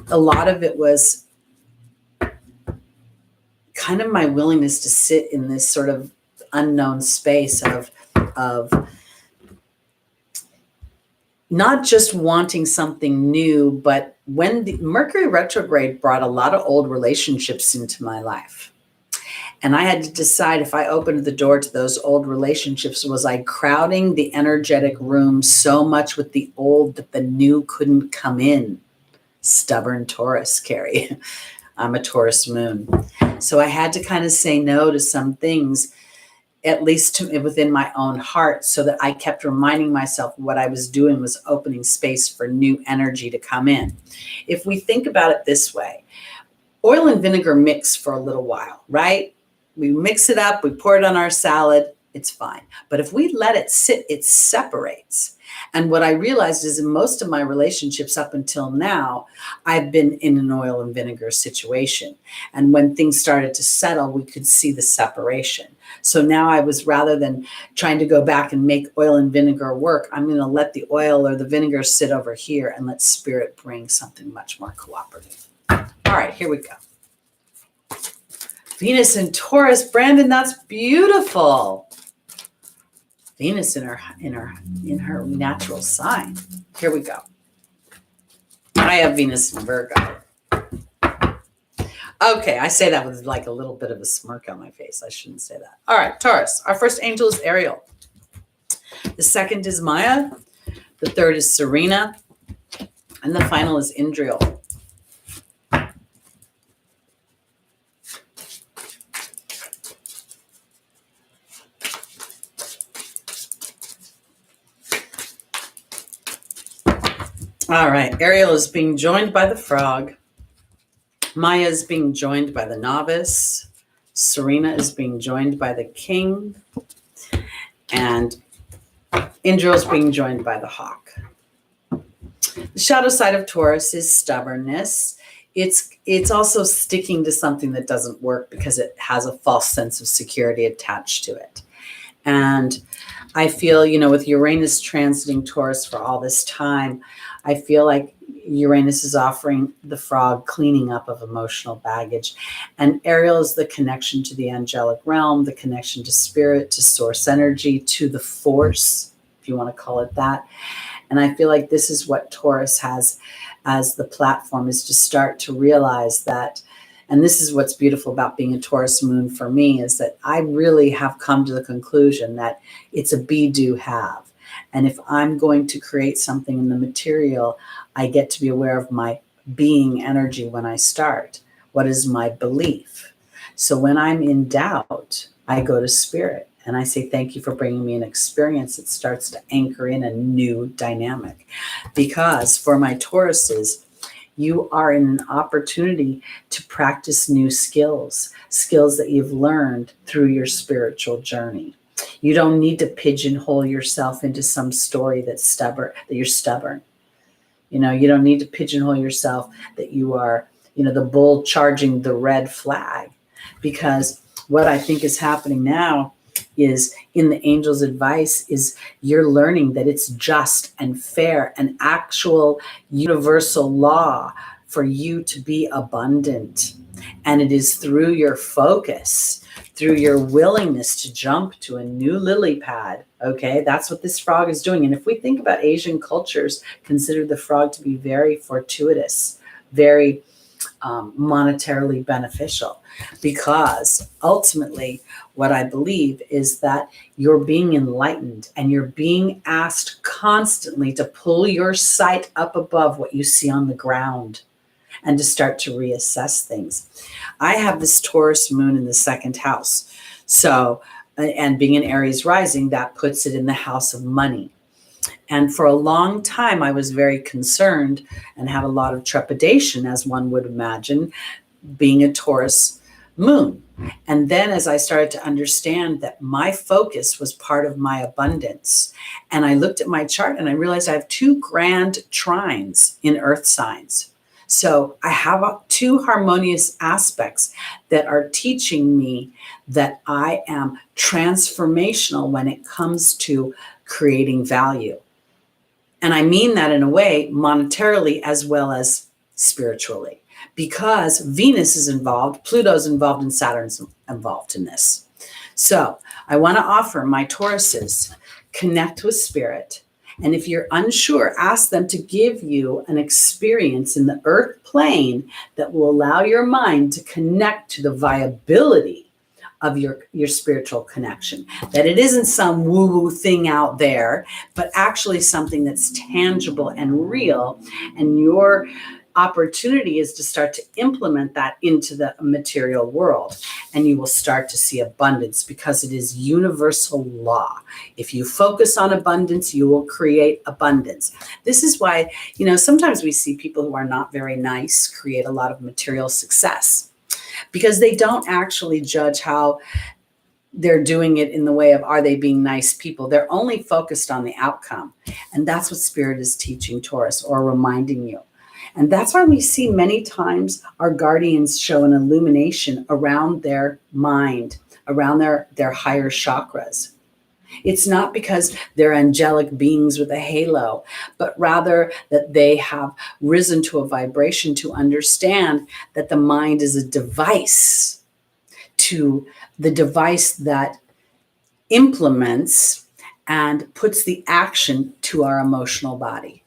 a lot of it was kind of my willingness to sit in this sort of unknown space of not just wanting something new, but when the Mercury retrograde brought a lot of old relationships into my life. And I had to decide if I opened the door to those old relationships, was I crowding the energetic room so much with the old that the new couldn't come in? Stubborn Taurus, Carrie. I'm a Taurus moon. So I had to kind of say no to some things, at least within my own heart, so that I kept reminding myself what I was doing was opening space for new energy to come in. If we think about it this way, oil and vinegar mix for a little while, right? We mix it up, we pour it on our salad, it's fine. But if we let it sit, it separates. And what I realized is in most of my relationships up until now, I've been in an oil and vinegar situation. And when things started to settle, we could see the separation. So now I was, rather than trying to go back and make oil and vinegar work, I'm going to let the oil or the vinegar sit over here and let spirit bring something much more cooperative. All right, here we go. Venus and Taurus. Brandon, that's beautiful. Venus in her natural sign. Here we go. I have Venus in Virgo. Okay, I say that with like a little bit of a smirk on my face. I shouldn't say that. All right, Taurus. Our first angel is Ariel. The second is Maya. The third is Serena. And the final is Indriel. All right, Ariel is being joined by the frog. Maya is being joined by the novice. Serena is being joined by the king. And Indriel is being joined by the hawk. The shadow side of Taurus is stubbornness. It's also sticking to something that doesn't work because it has a false sense of security attached to it. And I feel, with Uranus transiting Taurus for all this time, I feel like Uranus is offering the frog cleaning up of emotional baggage. And Ariel is the connection to the angelic realm, the connection to spirit, to source energy, to the force, if you want to call it that. And I feel like this is what Taurus has as the platform, is to start to realize that. And this is what's beautiful about being a Taurus moon for me, is that I really have come to the conclusion that it's a be, do, have. And if I'm going to create something in the material, I get to be aware of my being energy when I start. What is my belief? So when I'm in doubt, I go to spirit and I say, thank you for bringing me an experience that starts to anchor in a new dynamic. Because for my Tauruses, you are in an opportunity to practice new skills that you've learned through your spiritual journey. You don't need to pigeonhole yourself into some story that you're stubborn. You don't need to pigeonhole yourself that you are, the bull charging the red flag. Because what I think is happening now is, in the angel's advice, is you're learning that it's just and fair, an actual universal law for you to be abundant. And it is through your focus, through your willingness to jump to a new lily pad. Okay, that's what this frog is doing. And if we think about Asian cultures, consider the frog to be very fortuitous, very monetarily beneficial, because ultimately what I believe is that you're being enlightened and you're being asked constantly to pull your sight up above what you see on the ground and to start to reassess things. I have this Taurus moon in the second house. So, and being an Aries rising, that puts it in the house of money. And for a long time, I was very concerned and had a lot of trepidation, as one would imagine, being a Taurus moon. And then as I started to understand that my focus was part of my abundance, and I looked at my chart and I realized I have 2 grand trines in earth signs. So I have 2 harmonious aspects that are teaching me that I am transformational when it comes to creating value. And I mean that in a way monetarily as well as spiritually, because Venus is involved, Pluto's involved, and Saturn's involved in this. So I want to offer my Tauruses, connect with spirit. And if you're unsure, ask them to give you an experience in the earth plane that will allow your mind to connect to the viability of your spiritual connection, that it isn't some woo-woo thing out there, but actually something that's tangible and real. And your opportunity is to start to implement that into the material world, and you will start to see abundance, because it is universal law. If you focus on abundance, you will create abundance. This is why, sometimes we see people who are not very nice create a lot of material success, because they don't actually judge how they're doing it in the way of, are they being nice people? They're only focused on the outcome. And that's what Spirit is teaching Taurus, or reminding you. And that's why we see many times our guardians show an illumination around their mind, around their higher chakras. It's not because they're angelic beings with a halo, but rather that they have risen to a vibration to understand that the mind is a device, to the device that implements and puts the action to our emotional body.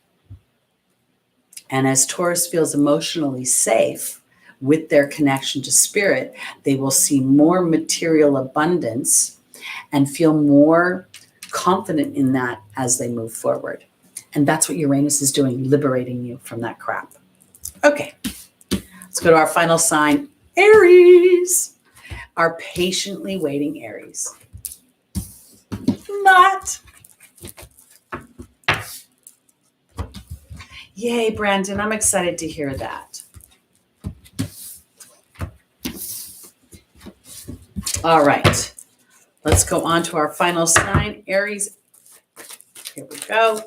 And as Taurus feels emotionally safe with their connection to spirit, they will see more material abundance and feel more confident in that as they move forward. And that's what Uranus is doing, liberating you from that crap. Okay, let's go to our final sign, Aries. Our patiently waiting Aries. Not. Yay, Brandon, I'm excited to hear that. All right, let's go on to our final sign, Aries. Here we go.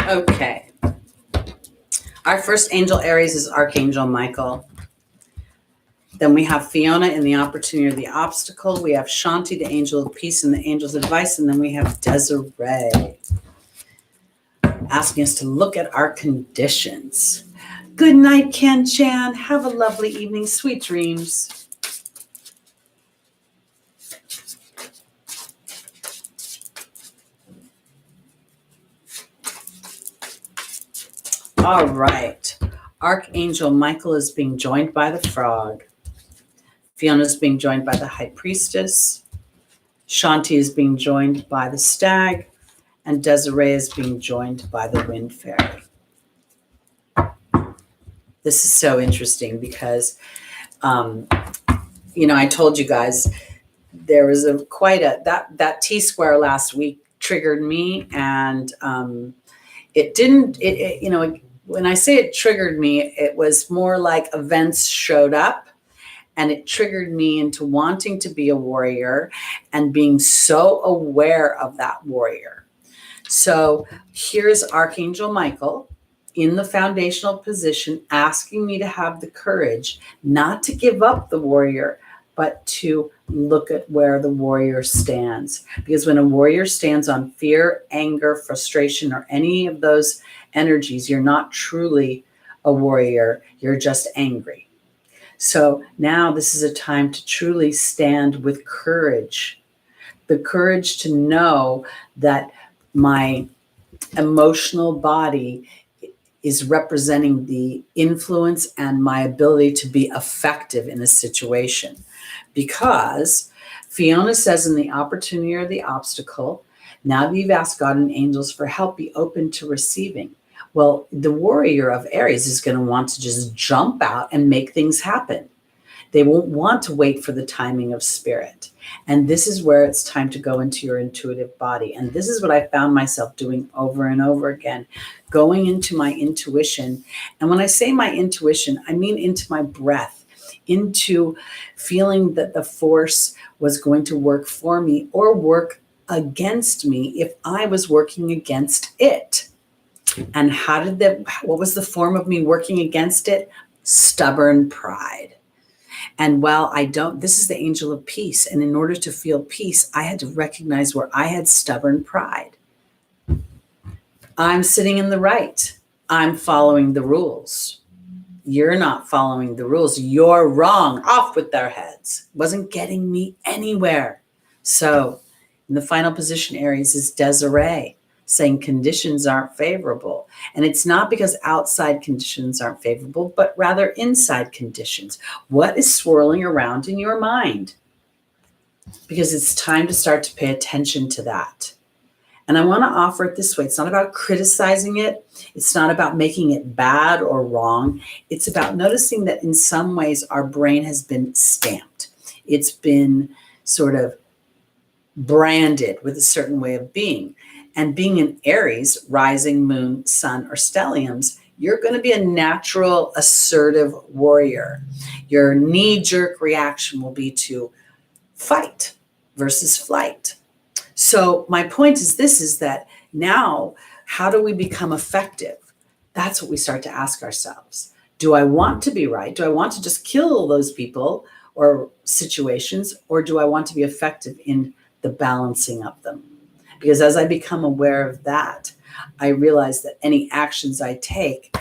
Okay. Our first angel Aries is Archangel Michael. Then we have Fiona in the opportunity or the obstacle. We have Shanti, the angel of peace, and the angel's advice. And then we have Desiree asking us to look at our conditions. Good night, Ken Chan. Have a lovely evening. Sweet dreams. All right. Archangel Michael is being joined by the frog. Fiona is being joined by the high priestess. Shanti is being joined by the stag. And Desiree is being joined by the wind fairy. This is so interesting because, I told you guys there was that T-square last week triggered me, and it didn't, when I say it triggered me, it was more like events showed up and it triggered me into wanting to be a warrior and being so aware of that warrior. So here's Archangel Michael in the foundational position, asking me to have the courage not to give up the warrior, but to look at where the warrior stands. Because when a warrior stands on fear, anger, frustration, or any of those energies, you're not truly a warrior, you're just angry. So now this is a time to truly stand with courage, the courage to know that my emotional body is representing the influence and my ability to be effective in a situation. Because Fiona says in the opportunity or the obstacle, now that you've asked God and angels for help, be open to receiving. Well, the warrior of Aries is going to want to just jump out and make things happen. They won't want to wait for the timing of spirit. And this is where it's time to go into your intuitive body. And this is what I found myself doing over and over again, going into my intuition. And when I say my intuition, I mean into my breath, into feeling that the force was going to work for me or work against me if I was working against it. And what was the form of me working against it? Stubborn pride. And while this is the angel of peace. And in order to feel peace, I had to recognize where I had stubborn pride. I'm sitting in the right. I'm following the rules. You're not following the rules. You're wrong. Off with their heads. Wasn't getting me anywhere. So in the final position, Aries is Desiree, saying conditions aren't favorable. And it's not because outside conditions aren't favorable, but rather inside conditions. What is swirling around in your mind? Because it's time to start to pay attention to that. And I want to offer it this way. It's not about criticizing it. It's not about making it bad or wrong. It's about noticing that in some ways our brain has been stamped. It's been sort of branded with a certain way of being. And being an Aries, rising, moon, sun, or stelliums, you're going to be a natural, assertive warrior. Your knee-jerk reaction will be to fight versus flight. So my point is that now, how do we become effective? That's what we start to ask ourselves. Do I want to be right? Do I want to just kill those people or situations? Or do I want to be effective in the balancing of them? Because as I become aware of that, I realize that any actions I take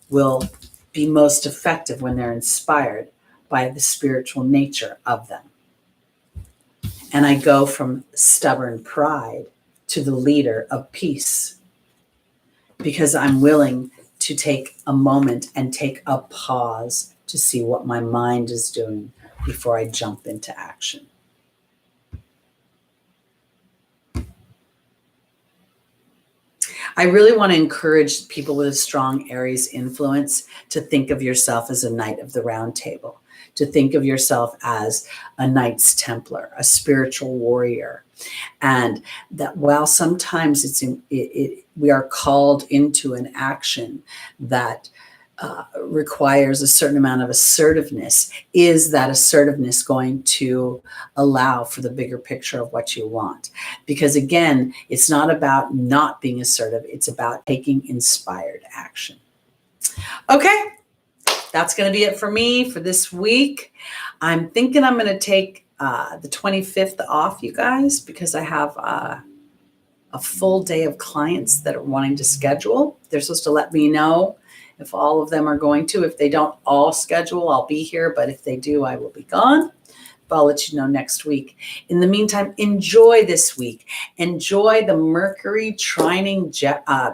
will be most effective when they're inspired by the spiritual nature of them. And I go from stubborn pride to the leader of peace, because I'm willing to take a moment and take a pause to see what my mind is doing before I jump into action. I really want to encourage people with a strong Aries influence to think of yourself as a Knight of the Round Table, to think of yourself as a Knights Templar, a spiritual warrior. And that while sometimes we are called into an action that requires a certain amount of assertiveness, is that assertiveness going to allow for the bigger picture of what you want? Because again, it's not about not being assertive, it's about taking inspired action. Okay, that's going to be it for me for this week. I'm thinking I'm going to take the 25th off, you guys, because I have a full day of clients that are wanting to schedule. They're supposed to let me know if all of them are going to. If they don't all schedule, I'll be here. But if they do, I will be gone. But I'll let you know next week. In the meantime, enjoy this week. Enjoy the Mercury trining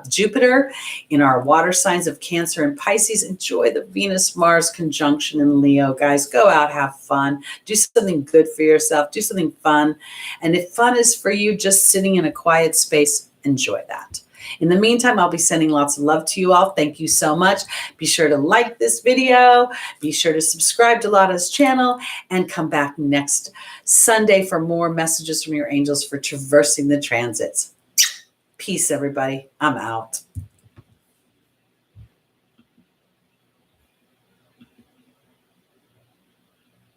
Jupiter in our water signs of Cancer and Pisces. Enjoy the Venus-Mars conjunction in Leo. Guys, go out, have fun. Do something good for yourself. Do something fun. And if fun is for you, just sitting in a quiet space, enjoy that. In the meantime, I'll be sending lots of love to you all. Thank you so much. Be sure to like this video. Be sure to subscribe to Lotta's channel and come back next Sunday for more messages from your angels for traversing the transits. Peace, everybody. I'm out.